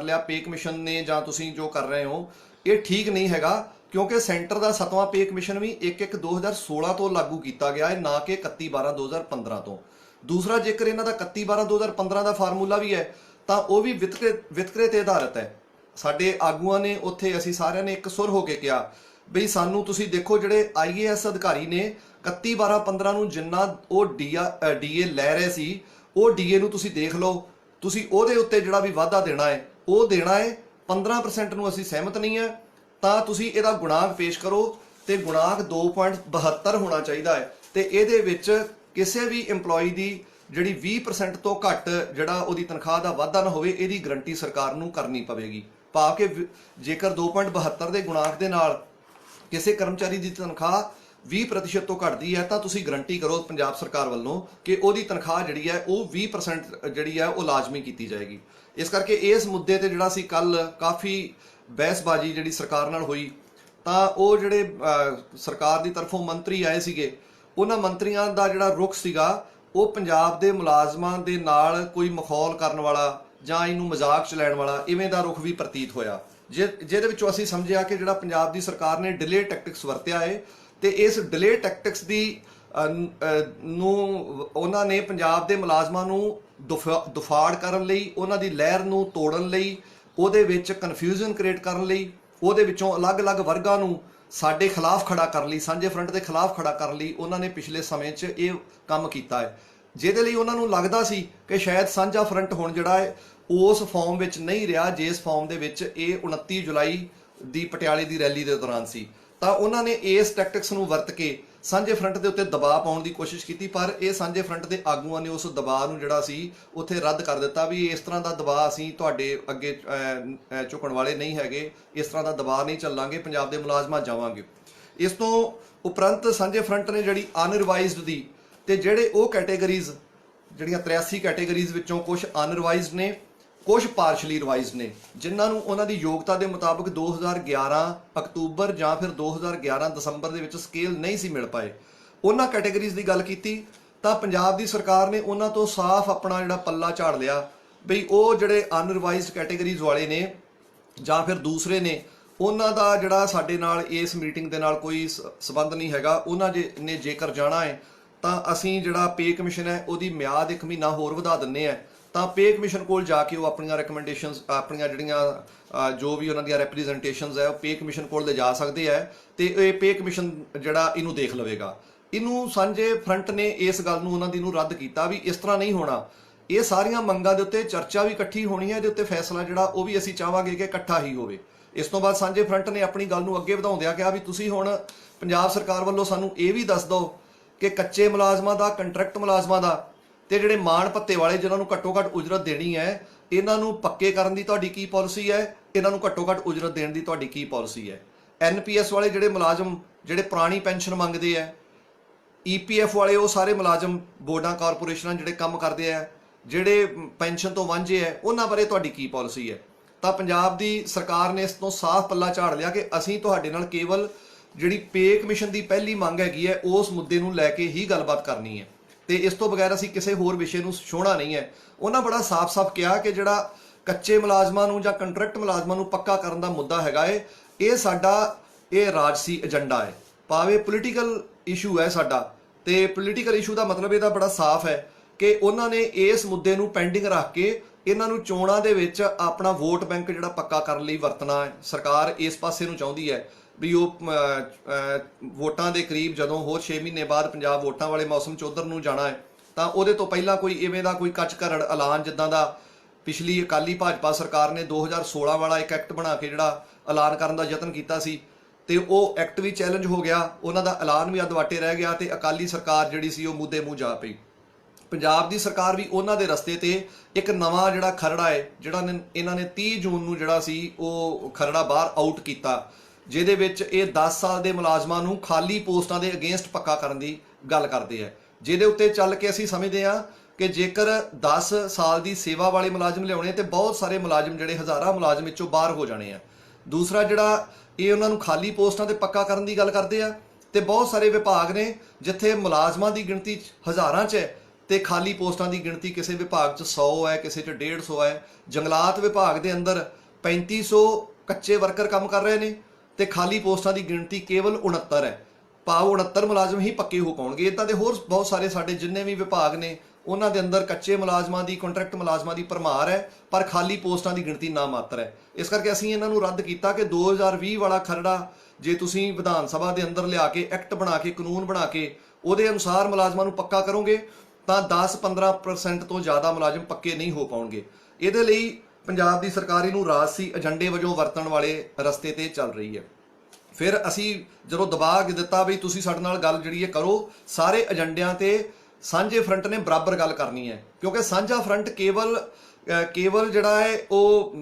ਲਿਆ ਪੇ ਕਮਿਸ਼ਨ ਨੇ, ਜਾਂ ਤੁਸੀਂ ਜੋ ਕਰ ਰਹੇ ਹੋ, ਇਹ ਠੀਕ ਨਹੀਂ ਹੈਗਾ, ਕਿਉਂਕਿ ਸੈਂਟਰ ਦਾ 7ਵਾਂ ਪੇ ਕਮਿਸ਼ਨ ਵੀ 1/1/2016 ਤੋਂ ਲਾਗੂ ਕੀਤਾ ਗਿਆ ਹੈ, ਨਾ ਕਿ 31/12/2015 ਤੋਂ। ਦੂਸਰਾ, ਜੇਕਰ ਇਹਨਾਂ ਦਾ 31/12/2015 ਦਾ ਫਾਰਮੂਲਾ ਵੀ ਹੈ ਤਾਂ ਉਹ ਵੀ ਵਿਤਕਰੇ ਤੇ ਆਧਾਰਿਤ ਹੈ। ਸਾਡੇ ਆਗੂਆਂ ਨੇ ਉੱਥੇ, ਅਸੀਂ ਸਾਰਿਆਂ ਨੇ ਇੱਕ ਸੁਰ ਹੋ ਕੇ ਕਿਹਾ ਬਈ ਸਾਨੂੰ ਤੁਸੀਂ ਦੇਖੋ, ਜਿਹੜੇ IAS ਅਧਿਕਾਰੀ ਨੇ 31/12/15 ਨੂੰ ਜਿੰਨਾ ਉਹ ਡੀਏ ਲੈ ਰਹੇ ਸੀ, ਉਹ ਡੀਏ ਨੂੰ ਤੁਸੀਂ ਦੇਖ ਲਓ, ਤੁਸੀਂ ਉਹਦੇ ਉੱਤੇ ਜਿਹੜਾ ਵੀ ਵਾਧਾ ਦੇਣਾ ਹੈ ਉਹ ਦੇਣਾ ਹੈ। 15% ਨੂੰ ਅਸੀਂ ਸਹਿਮਤ ਨਹੀਂ ਹੈ, ਤਾਂ ਤੁਸੀਂ ਇਹਦਾ ਗੁਣਾਂਕ ਪੇਸ਼ ਕਰੋ, ਤੇ ਗੁਣਾਂਕ 2.72 ਹੋਣਾ ਚਾਹੀਦਾ ਹੈ, ਤੇ ਇਹਦੇ ਵਿੱਚ ਕਿਸੇ ਵੀ EMPLOYEE ਦੀ ਜਿਹੜੀ 20% ਤੋਂ ਘੱਟ ਜਿਹੜਾ ਉਹਦੀ ਤਨਖਾਹ ਦਾ ਵਾਧਾ ਨਾ ਹੋਵੇ, ਇਹਦੀ ਗਰੰਟੀ ਸਰਕਾਰ ਨੂੰ ਕਰਨੀ ਪਵੇਗੀ। ਭਾਵ ਕਿ ਜੇਕਰ 2.72 ਦੇ ਗੁਣਾਂਕ ਦੇ ਨਾਲ ਕਿਸੇ ਕਰਮਚਾਰੀ ਦੀ ਤਨਖਾਹ 20% ਤੋਂ ਘਟਦੀ ਹੈ, ਤਾਂ ਤੁਸੀਂ ਗਰੰਟੀ ਕਰੋ ਪੰਜਾਬ ਸਰਕਾਰ ਵੱਲੋਂ ਕਿ ਉਹਦੀ ਤਨਖਾਹ ਜਿਹੜੀ ਹੈ ਉਹ 20% ਜਿਹੜੀ ਹੈ ਉਹ ਲਾਜ਼ਮੀ ਕੀਤੀ ਜਾਏਗੀ। ਇਸ ਕਰਕੇ ਇਸ ਮੁੱਦੇ ਤੇ ਜਿਹੜਾ ਸੀ ਕੱਲ ਕਾਫੀ ਬਹਿਸਬਾਜ਼ੀ ਜਿਹੜੀ ਸਰਕਾਰ ਨਾਲ ਹੋਈ, ਤਾਂ ਉਹ ਜਿਹੜੇ ਸਰਕਾਰ ਦੀ ਤਰਫੋਂ ਮੰਤਰੀ ਆਏ ਸੀਗੇ, ਉਹਨਾਂ ਮੰਤਰੀਆਂ ਦਾ ਜਿਹੜਾ ਰੁਖ ਸੀਗਾ ਉਹ ਪੰਜਾਬ ਦੇ ਮੁਲਾਜ਼ਮਾਂ ਦੇ ਨਾਲ ਕੋਈ ਮਖੌਲ ਕਰਨ ਵਾਲਾ ਜਾਂ ਇਹਨੂੰ ਮਜ਼ਾਕ ਚ ਲੈਣ ਵਾਲਾ ਇਵੇਂ ਦਾ ਰੁਖ ਵੀ ਪ੍ਰਤੀਤ ਹੋਇਆ, ਜਿਹਦੇ ਵਿੱਚੋਂ ਅਸੀਂ ਸਮਝਿਆ ਕਿ ਜਿਹੜਾ ਪੰਜਾਬ ਦੀ ਸਰਕਾਰ ਨੇ ਡਿਲੇ ਟੈਕਟਿਕਸ ਵਰਤਿਆ ਹੈ, ਤੇ ਇਸ ਡਿਲੇ ਟੈਕਟਿਕਸ ਦੀ ਨੂੰ ਉਹਨਾਂ ਨੇ ਪੰਜਾਬ ਦੇ ਮੁਲਾਜ਼ਮਾਂ ਨੂੰ ਦੁਫਾੜ ਕਰਨ ਲਈ, ਉਹਨਾਂ ਦੀ ਲਹਿਰ ਨੂੰ ਤੋੜਨ ਲਈ, ਉਹਦੇ ਵਿੱਚ ਕਨਫਿਊਜ਼ਨ ਕ੍ਰੀਏਟ ਕਰਨ ਲਈ, ਉਹਦੇ ਵਿੱਚੋਂ ਅਲੱਗ-ਅਲੱਗ ਵਰਗਾਂ ਨੂੰ ਸਾਡੇ ਖਿਲਾਫ ਖੜਾ ਕਰਨ ਲਈ, ਸਾਂਝੇ ਫਰੰਟ ਦੇ ਖਿਲਾਫ ਖੜਾ ਕਰਨ ਲਈ ਉਹਨਾਂ ਨੇ ਪਿਛਲੇ ਸਮੇਂ 'ਚ ਇਹ ਕੰਮ ਕੀਤਾ ਹੈ, ਜਿਹਦੇ ਲਈ ਉਹਨਾਂ ਨੂੰ ਲੱਗਦਾ ਸੀ ਕਿ ਸ਼ਾਇਦ ਸਾਂਝਾ ਫਰੰਟ ਹੁਣ ਜਿਹੜਾ ਹੈ ਉਸ ਫਾਰਮ ਵਿੱਚ ਨਹੀਂ ਰਿਹਾ ਜਿਸ ਫਾਰਮ ਦੇ ਵਿੱਚ ਇਹ 29 ਜੁਲਾਈ ਦੀ ਪਟਿਆਲੇ ਦੀ ਰੈਲੀ ਦੇ ਦੌਰਾਨ ਸੀ। ਤਾਂ ਉਹਨਾਂ ਨੇ ਇਸ ਟੈਕਟਿਕਸ ਨੂੰ ਵਰਤ ਕੇ ਸਾਂਝੇ ਫਰੰਟ ਦੇ ਉੱਤੇ ਦਬਾਅ ਪਾਉਣ ਦੀ ਕੋਸ਼ਿਸ਼ ਕੀਤੀ, ਪਰ ਇਹ ਸਾਂਝੇ ਫਰੰਟ ਦੇ ਆਗੂਆਂ ਨੇ ਉਸ ਦਬਾਅ ਨੂੰ ਜਿਹੜਾ ਸੀ ਉੱਥੇ ਰੱਦ ਕਰ ਦਿੱਤਾ ਵੀ ਇਸ ਤਰ੍ਹਾਂ ਦਾ ਦਬਾਅ ਅਸੀਂ ਤੁਹਾਡੇ ਅੱਗੇ ਝੁਕਣ ਵਾਲੇ ਨਹੀਂ ਹੈਗੇ, ਇਸ ਤਰ੍ਹਾਂ ਦਾ ਦਬਾਅ ਨਹੀਂ ਚੱਲਾਂਗੇ, ਪੰਜਾਬ ਦੇ ਮੁਲਾਜ਼ਮਾਂ ਜਾਵਾਂਗੇ। ਇਸ ਤੋਂ ਉਪਰੰਤ ਸਾਂਝੇ ਫਰੰਟ ਨੇ ਜਿਹੜੀ ਅਨਰਿਵਾਈਜ਼ਡ ਦੀ ਤੇ ਜਿਹੜੇ ਉਹ ਕੈਟੇਗਰੀਜ਼ ਜਿਹੜੀਆਂ 83 ਕੈਟੇਗਰੀਜ਼ ਵਿੱਚੋਂ ਕੁਝ ਅਨਰਿਵਾਈਜ਼ਡ ਨੇ, ਕੁਝ ਪਾਰਸ਼ਲੀ ਰਿਵਾਈਜ਼ਡ ਨੇ, ਜਿਨ੍ਹਾਂ ਨੂੰ ਉਹਨਾਂ ਦੀ ਯੋਗਤਾ ਦੇ ਮੁਤਾਬਕ 2011 ਅਕਤੂਬਰ ਜਾਂ ਫਿਰ 2011 ਦਸੰਬਰ ਦੇ ਵਿੱਚ ਸਕੇਲ ਨਹੀਂ ਸੀ ਮਿਲ ਪਾਏ, ਉਹਨਾਂ ਕੈਟੇਗਰੀਜ਼ ਦੀ ਗੱਲ ਕੀਤੀ ਤਾਂ ਪੰਜਾਬ ਦੀ ਸਰਕਾਰ ਨੇ ਉਹਨਾਂ ਤੋਂ ਸਾਫ਼ ਆਪਣਾ ਜਿਹੜਾ ਪੱਲਾ ਝਾੜ ਲਿਆ ਬਈ ਉਹ ਜਿਹੜੇ ਅਨਰਿਵਾਈਜ਼ਡ ਕੈਟੇਗਰੀਜ਼ ਵਾਲੇ ਨੇ ਜਾਂ ਫਿਰ ਦੂਸਰੇ ਨੇ, ਉਹਨਾਂ ਦਾ ਜਿਹੜਾ ਸਾਡੇ ਨਾਲ ਇਸ ਮੀਟਿੰਗ ਦੇ ਨਾਲ ਕੋਈ ਸਬੰਧ ਨਹੀਂ ਹੈਗਾ। ਉਹਨਾਂ ਨੇ ਜੇਕਰ ਜਾਣਾ ਹੈ ਤਾਂ ਅਸੀਂ ਜਿਹੜਾ ਪੇ ਕਮਿਸ਼ਨ ਹੈ ਉਹਦੀ ਮਿਆਦ 1 ਮਹੀਨਾ ਹੋਰ ਵਧਾ ਦਿੰਦੇ ਆ, ਤਾਂ ਪੇ ਕਮਿਸ਼ਨ ਕੋਲ ਜਾ ਕੇ ਉਹ ਆਪਣੀਆਂ ਰეკਮੈਂਡੇਸ਼ਨਸ, ਆਪਣੀਆਂ ਜਿਹੜੀਆਂ ਜੋ ਵੀ ਉਹਨਾਂ ਦੀਆਂ ਰੈਪਰੈਜ਼ੈਂਟੇਸ਼ਨਸ ਹੈ ਉਹ ਪੇ ਕਮਿਸ਼ਨ ਕੋਲ ਲਿਜਾ ਸਕਦੇ ਹੈ ਤੇ ਇਹ ਪੇ ਕਮਿਸ਼ਨ ਜਿਹੜਾ ਇਹਨੂੰ ਦੇਖ ਲਵੇਗਾ। ਇਹਨੂੰ ਸਾਂਝੇ ਫਰੰਟ ਨੇ ਇਸ ਗੱਲ ਨੂੰ ਉਹਨਾਂ ਦੀ ਨੂੰ ਰੱਦ ਕੀਤਾ ਵੀ ਇਸ ਤਰ੍ਹਾਂ ਨਹੀਂ ਹੋਣਾ, ਇਹ ਸਾਰੀਆਂ ਮੰਗਾਂ ਦੇ ਉੱਤੇ ਚਰਚਾ ਵੀ ਇਕੱਠੀ ਹੋਣੀ ਹੈ, ਇਹਦੇ ਉੱਤੇ ਫੈਸਲਾ ਜਿਹੜਾ ਉਹ ਵੀ ਅਸੀਂ ਚਾਹਾਂਗੇ ਕਿ ਇਕੱਠਾ ਹੀ ਹੋਵੇ। ਇਸ ਤੋਂ ਬਾਅਦ ਸਾਂਝੇ ਫਰੰਟ ਨੇ ਆਪਣੀ ਗੱਲ ਨੂੰ ਅੱਗੇ ਵਧਾਉਂਦਿਆਂ ਕਿਹਾ ਵੀ ਤੁਸੀਂ ਹੁਣ ਪੰਜਾਬ ਸਰਕਾਰ ਵੱਲੋਂ ਸਾਨੂੰ ਇਹ ਵੀ ਦੱਸ ਦਿਓ ਕਿ ਕੱਚੇ ਮੁਲਾਜ਼ਮਾਂ ਦਾ, ਕੰਟਰੈਕਟ ਮੁਲਾਜ਼ਮਾਂ ਦਾ ਤੇ ਜਿਹੜੇ ਮਾਣ ਭੱਤੇ ਵਾਲੇ ਜਿਨ੍ਹਾਂ ਨੂੰ ਘੱਟੋ ਘੱਟ ਉਜਰਤ ਦੇਣੀ ਹੈ, ਇਹਨਾਂ ਨੂੰ ਪੱਕੇ ਕਰਨ ਦੀ ਤੁਹਾਡੀ ਕੀ ਪਾਲਿਸੀ ਹੈ, ਇਹਨਾਂ ਨੂੰ ਘੱਟੋ ਘੱਟ ਉਜਰਤ ਦੇਣ ਦੀ ਤੁਹਾਡੀ ਕੀ ਪਾਲਿਸੀ ਹੈ। NPS ਵਾਲੇ ਜਿਹੜੇ ਮੁਲਾਜ਼ਮ ਜਿਹੜੇ ਪੁਰਾਣੀ ਪੈਨਸ਼ਨ ਮੰਗਦੇ ਆ, EPF ਵਾਲੇ ਉਹ ਸਾਰੇ ਮੁਲਾਜ਼ਮ ਬੋਰਡਾਂ ਕਾਰਪੋਰੇਸ਼ਨਾਂ ਜਿਹੜੇ ਕੰਮ ਕਰਦੇ ਆ, ਜਿਹੜੇ ਪੈਨਸ਼ਨ ਤੋਂ ਵਾਂਝੇ ਆ, ਉਹਨਾਂ ਬਾਰੇ ਤੁਹਾਡੀ ਕੀ ਪਾਲਿਸੀ ਹੈ। ਤਾਂ ਪੰਜਾਬ ਦੀ ਸਰਕਾਰ ਨੇ ਇਸ ਤੋਂ ਸਾਫ਼ ਪੱਲਾ ਝਾੜ ਲਿਆ ਕਿ ਅਸੀਂ ਤੁਹਾਡੇ ਨਾਲ ਕੇਵਲ ਜਿਹੜੀ ਪੇ ਕਮਿਸ਼ਨ ਦੀ ਪਹਿਲੀ ਮੰਗ ਹੈਗੀ ਹੈ ਉਸ ਮੁੱਦੇ ਨੂੰ ਲੈ ਕੇ ਹੀ ਗੱਲਬਾਤ ਕਰਨੀ ਹੈ ਤੇ ਇਸ ਤੋਂ ਬਗੈਰ ਅਸੀਂ ਕਿਸੇ ਹੋਰ ਵਿਸ਼ੇ ਨੂੰ ਛੋਹਣਾ ਨਹੀਂ ਹੈ। ਉਹਨਾਂ ਬੜਾ ਸਾਫ਼-ਸਾਫ਼ ਕਿਹਾ ਕਿ ਜਿਹੜਾ ਕੱਚੇ ਮੁਲਾਜ਼ਮਾਂ ਨੂੰ ਜਾਂ ਕੰਟਰੈਕਟ ਮੁਲਾਜ਼ਮਾਂ ਨੂੰ ਪੱਕਾ ਕਰਨ ਦਾ ਮੁੱਦਾ ਹੈਗਾ ਏ, ਇਹ ਸਾਡਾ ਇਹ ਰਾਜਸੀ ਏਜੰਡਾ ਹੈ, ਭਾਵੇਂ ਪੋਲੀਟੀਕਲ ਇਸ਼ੂ ਹੈ ਸਾਡਾ, ਤੇ ਪੋਲੀਟੀਕਲ ਇਸ਼ੂ ਦਾ ਮਤਲਬ ਇਹਦਾ ਬੜਾ ਸਾਫ਼ ਹੈ ਕਿ ਉਹਨਾਂ ਨੇ ਇਸ ਮੁੱਦੇ ਨੂੰ ਪੈਂਡਿੰਗ ਰੱਖ ਕੇ ਇਹਨਾਂ ਨੂੰ ਚੋਣਾਂ ਦੇ ਵਿੱਚ ਆਪਣਾ ਵੋਟ ਬੈਂਕ ਜਿਹੜਾ ਪੱਕਾ ਕਰਨ ਲਈ ਵਰਤਣਾ ਹੈ। ਸਰਕਾਰ ਇਸ ਪਾਸੇ ਨੂੰ ਚਾਹੁੰਦੀ ਹੈ ਵੀ ਉਹ ਵੋਟਾਂ ਦੇ ਕਰੀਬ ਜਦੋਂ ਹੋਰ 6 ਮਹੀਨੇ ਬਾਅਦ ਪੰਜਾਬ ਵੋਟਾਂ ਵਾਲੇ ਮੌਸਮ 'ਚ ਉੱਧਰ ਨੂੰ ਜਾਣਾ ਹੈ ਤਾਂ ਉਹਦੇ ਤੋਂ ਪਹਿਲਾਂ ਕੋਈ ਇਵੇਂ ਦਾ ਕੋਈ ਕੱਚ ਘਰੜ ਐਲਾਨ ਜਿੱਦਾਂ ਦਾ ਪਿਛਲੀ ਅਕਾਲੀ ਭਾਜਪਾ ਸਰਕਾਰ ਨੇ 2016 ਵਾਲਾ ਇੱਕ ਐਕਟ ਬਣਾ ਕੇ ਜਿਹੜਾ ਐਲਾਨ ਕਰਨ ਦਾ ਯਤਨ ਕੀਤਾ ਸੀ ਤੇ ਉਹ ਐਕਟ ਵੀ ਚੈਲੰਜ ਹੋ ਗਿਆ, ਉਹਨਾਂ ਦਾ ਐਲਾਨ ਵੀ ਅਦਵਾਟੇ ਰਹਿ ਗਿਆ ਤੇ ਅਕਾਲੀ ਸਰਕਾਰ ਜਿਹੜੀ ਸੀ ਉਹ ਮੁੱਦੇ ਮੂੰਹ ਜਾ ਪਈ। ਪੰਜਾਬ ਦੀ ਸਰਕਾਰ ਵੀ ਉਹਨਾਂ ਦੇ ਰਸਤੇ ਤੇ ਇੱਕ ਨਵਾਂ ਜਿਹੜਾ ਖਰੜਾ ਹੈ, ਜਿਹੜਾ ਇਹਨਾਂ ਨੇ 30 ਜੂਨ ਨੂੰ ਜਿਹੜਾ ਸੀ ਉਹ ਖਰੜਾ ਬਾਹਰ ਆਊਟ ਕੀਤਾ, ਜਿਹਦੇ ਵਿੱਚ ਇਹ 10 ਸਾਲ ਦੇ ਮੁਲਾਜ਼ਮਾਂ ਨੂੰ ਖਾਲੀ ਪੋਸਟਾਂ ਦੇ ਅਗੇਂਸਟ ਪੱਕਾ ਕਰਨ ਦੀ ਗੱਲ ਕਰਦੇ ਆ, ਜਿਹਦੇ ਉੱਤੇ ਚੱਲ ਕੇ ਅਸੀਂ ਸਮਝਦੇ ਹਾਂ ਕਿ ਜੇਕਰ 10 ਸਾਲ ਦੀ ਸੇਵਾ ਵਾਲੇ ਮੁਲਾਜ਼ਮ ਲਿਆਉਣੇ ਤੇ ਬਹੁਤ ਸਾਰੇ ਮੁਲਾਜ਼ਮ ਜਿਹੜੇ ਹਜ਼ਾਰਾਂ ਮੁਲਾਜ਼ਮ ਵਿੱਚੋਂ ਬਾਹਰ ਹੋ ਜਾਣੇ ਆ। ਦੂਸਰਾ ਜਿਹੜਾ ਇਹ ਉਹਨਾਂ ਨੂੰ ਖਾਲੀ ਪੋਸਟਾਂ ਤੇ ਪੱਕਾ ਕਰਨ ਦੀ ਗੱਲ ਕਰਦੇ ਆ ਤੇ ਬਹੁਤ ਸਾਰੇ ਵਿਭਾਗ ਨੇ ਜਿੱਥੇ ਮੁਲਾਜ਼ਮਾਂ ਦੀ ਗਿਣਤੀ ਹਜ਼ਾਰਾਂ 'ਚ ਹੈ ਤੇ ਖਾਲੀ ਪੋਸਟਾਂ ਦੀ ਗਿਣਤੀ ਕਿਸੇ ਵਿਭਾਗ 'ਚ 100 ਹੈ, ਕਿਸੇ 'ਚ 150 ਹੈ। ਜੰਗਲਾਤ ਵਿਭਾਗ ਦੇ ਅੰਦਰ 3500 ਕੱਚੇ ਵਰਕਰ ਕੰਮ ਕਰ ਰਹੇ ਨੇ ਤੇ ਖਾਲੀ ਪੋਸਟਾਂ ਦੀ ਗਿਣਤੀ ਕੇਵਲ 69 ਹੈ, ਭਾਵ 69 ਮੁਲਾਜ਼ਮ ਹੀ ਪੱਕੇ ਹੋ ਪਾਉਣਗੇ। ਇੱਦਾਂ ਦੇ ਹੋਰ ਬਹੁਤ ਸਾਰੇ ਸਾਡੇ ਜਿੰਨੇ ਵੀ ਵਿਭਾਗ ਨੇ ਉਹਨਾਂ ਦੇ ਅੰਦਰ ਕੱਚੇ ਮੁਲਾਜ਼ਮਾਂ ਦੀ, ਕੰਟਰੈਕਟ ਮੁਲਾਜ਼ਮਾਂ ਦੀ ਭਰਮਾਰ ਹੈ, ਪਰ ਖਾਲੀ ਪੋਸਟਾਂ ਦੀ ਗਿਣਤੀ ਨਾ ਮਾਤਰ ਹੈ। ਇਸ ਕਰਕੇ ਅਸੀਂ ਇਹਨਾਂ ਨੂੰ ਰੱਦ ਕੀਤਾ ਕਿ 2020 ਵਾਲਾ ਖਰੜਾ ਜੇ ਤੁਸੀਂ ਵਿਧਾਨ ਸਭਾ ਦੇ ਅੰਦਰ ਲਿਆ ਕੇ ਐਕਟ ਬਣਾ ਕੇ, ਕਾਨੂੰਨ ਬਣਾ ਕੇ ਉਹਦੇ ਅਨੁਸਾਰ ਮੁਲਾਜ਼ਮਾਂ ਨੂੰ ਪੱਕਾ ਕਰੋਗੇ ਤਾਂ 10-15% ਤੋਂ ਜ਼ਿਆਦਾ ਮੁਲਾਜ਼ਮ ਪੱਕੇ ਨਹੀਂ ਹੋ ਪਾਉਣਗੇ। ਇਹਦੇ ਲਈ ਪੰਜਾਬ ਦੀ ਸਰਕਾਰ ਇਹਨੂੰ ਰਾਜਸੀ ਏਜੰਡੇ ਵਜੋਂ ਵਰਤਣ ਵਾਲੇ ਰਸਤੇ ਤੇ ਚੱਲ ਰਹੀ ਹੈ। ਫਿਰ ਅਸੀਂ ਜਦੋਂ ਦਬਾਅ ਦਿੱਤਾ ਵੀ ਤੁਸੀਂ ਸਾਡੇ ਨਾਲ ਗੱਲ ਜਿਹੜੀ ਹੈ ਕਰੋ, ਸਾਰੇ ਏਜੰਡਿਆਂ ਤੇ ਸਾਂਝੇ ਫਰੰਟ ਨੇ ਬਰਾਬਰ ਗੱਲ ਕਰਨੀ ਹੈ, ਕਿਉਂਕਿ ਸਾਂਝਾ ਫਰੰਟ ਕੇਵਲ ਜਿਹੜਾ ਹੈ ਉਹ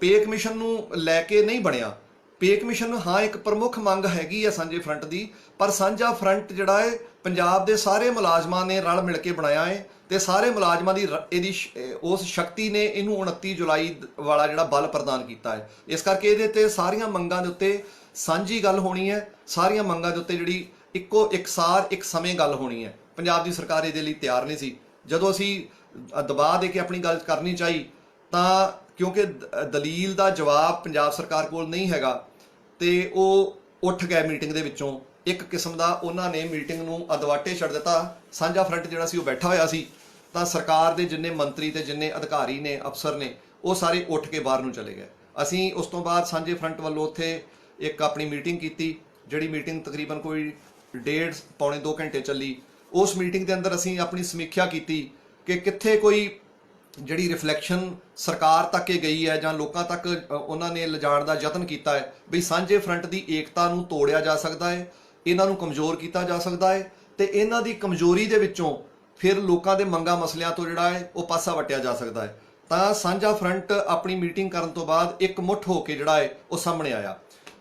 ਪੇ ਕਮਿਸ਼ਨ ਨੂੰ ਲੈ ਕੇ ਨਹੀਂ ਬਣਿਆ। ਪੇ ਕਮਿਸ਼ਨ ਹਾਂ ਇੱਕ ਪ੍ਰਮੁੱਖ ਮੰਗ ਹੈਗੀ ਹੈ ਸਾਂਝੇ ਫਰੰਟ ਦੀ, ਪਰ ਸਾਂਝਾ ਫਰੰਟ ਜਿਹੜਾ ਹੈ ਪੰਜਾਬ ਦੇ ਸਾਰੇ ਮੁਲਾਜ਼ਮਾਂ ਨੇ ਰਲ ਮਿਲ ਕੇ ਬਣਾਇਆ ਹੈ ਤੇ ਸਾਰੇ ਮੁਲਾਜ਼ਮਾਂ ਦੀ ਇਹਦੀ ਉਸ ਸ਼ਕਤੀ ਨੇ ਇਹਨੂੰ 29 ਜੁਲਾਈ ਵਾਲਾ ਜਿਹੜਾ ਬਲ ਪ੍ਰਦਾਨ ਕੀਤਾ ਹੈ। ਇਸ ਕਰਕੇ ਇਹਦੇ ਤੇ ਸਾਰੀਆਂ ਮੰਗਾਂ ਦੇ ਉੱਤੇ ਸਾਂਝੀ ਗੱਲ ਹੋਣੀ ਹੈ, ਸਾਰੀਆਂ ਮੰਗਾਂ ਦੇ ਉੱਤੇ ਜਿਹੜੀ ਇੱਕੋ ਇਕਸਾਰ ਇੱਕ ਸਮੇਂ ਗੱਲ ਹੋਣੀ ਹੈ। ਪੰਜਾਬ ਦੀ ਸਰਕਾਰ ਇਹਦੇ ਲਈ ਤਿਆਰ ਨਹੀਂ ਸੀ। ਜਦੋਂ ਅਸੀਂ ਦਬਾਅ ਦੇ ਕੇ ਆਪਣੀ ਗੱਲ ਕਰਨੀ ਚਾਹੀ ਤਾਂ ਕਿਉਂਕਿ ਦਲੀਲ ਦਾ ਜਵਾਬ ਪੰਜਾਬ ਸਰਕਾਰ ਕੋਲ ਨਹੀਂ ਹੈਗਾ ਤੇ ਉਹ ਉੱਠ ਗਏ ਮੀਟਿੰਗ ਦੇ ਵਿੱਚੋਂ। ਇੱਕ ਕਿਸਮ ਦਾ ਉਹਨਾਂ ਨੇ ਮੀਟਿੰਗ ਨੂੰ ਅਦਵਾਟੇ ਛੱਡ ਦਿੱਤਾ। ਸਾਂਝਾ ਫਰੰਟ ਜਿਹੜਾ ਸੀ ਉਹ ਬੈਠਾ ਹੋਇਆ ਸੀ ਤਾਂ ਸਰਕਾਰ ਦੇ ਜਿੰਨੇ ਮੰਤਰੀ ਤੇ ਜਿੰਨੇ ਅਧਿਕਾਰੀ ਨੇ, ਅਫਸਰ ਨੇ, ਉਹ ਸਾਰੇ ਉੱਠ ਕੇ ਬਾਹਰ ਨੂੰ ਚਲੇ ਗਏ। ਅਸੀਂ ਉਸ ਤੋਂ ਬਾਅਦ ਸਾਂਝੇ ਫਰੰਟ ਵੱਲੋਂ ਉੱਥੇ ਇੱਕ ਆਪਣੀ ਮੀਟਿੰਗ ਕੀਤੀ, ਜਿਹੜੀ ਮੀਟਿੰਗ ਤਕਰੀਬਨ ਕੋਈ 1.5-2 ਘੰਟੇ ਚੱਲੀ। ਉਸ ਮੀਟਿੰਗ ਦੇ ਅੰਦਰ ਅਸੀਂ ਆਪਣੀ ਸਮੀਖਿਆ ਕੀਤੀ ਕਿ ਕਿੱਥੇ ਕੋਈ ਜਿਹੜੀ ਰਿਫਲੈਕਸ਼ਨ ਸਰਕਾਰ ਤੱਕ ਇਹ ਗਈ ਹੈ ਜਾਂ ਲੋਕਾਂ ਤੱਕ ਉਹਨਾਂ ਨੇ ਲਿਜਾਣ ਦਾ ਯਤਨ ਕੀਤਾ ਹੈ ਵੀ ਸਾਂਝੇ ਫਰੰਟ ਦੀ ਏਕਤਾ ਨੂੰ ਤੋੜਿਆ ਜਾ ਸਕਦਾ ਹੈ, ਇਹਨਾਂ ਨੂੰ ਕਮਜ਼ੋਰ ਕੀਤਾ ਜਾ ਸਕਦਾ ਹੈ ਤੇ ਇਹਨਾਂ ਦੀ ਕਮਜ਼ੋਰੀ ਦੇ ਵਿੱਚੋਂ ਫਿਰ ਲੋਕਾਂ ਦੇ ਮੰਗਾਂ ਮਸਲਿਆਂ ਤੋਂ ਜਿਹੜਾ ਹੈ ਉਹ ਪਾਸਾ ਵਟਿਆ ਜਾ ਸਕਦਾ ਹੈ। ਤਾਂ ਸਾਂਝਾ ਫਰੰਟ ਆਪਣੀ ਮੀਟਿੰਗ ਕਰਨ ਤੋਂ ਬਾਅਦ ਇੱਕ ਮੁੱਠ ਹੋ ਕੇ ਜਿਹੜਾ ਹੈ ਉਹ ਸਾਹਮਣੇ ਆਇਆ।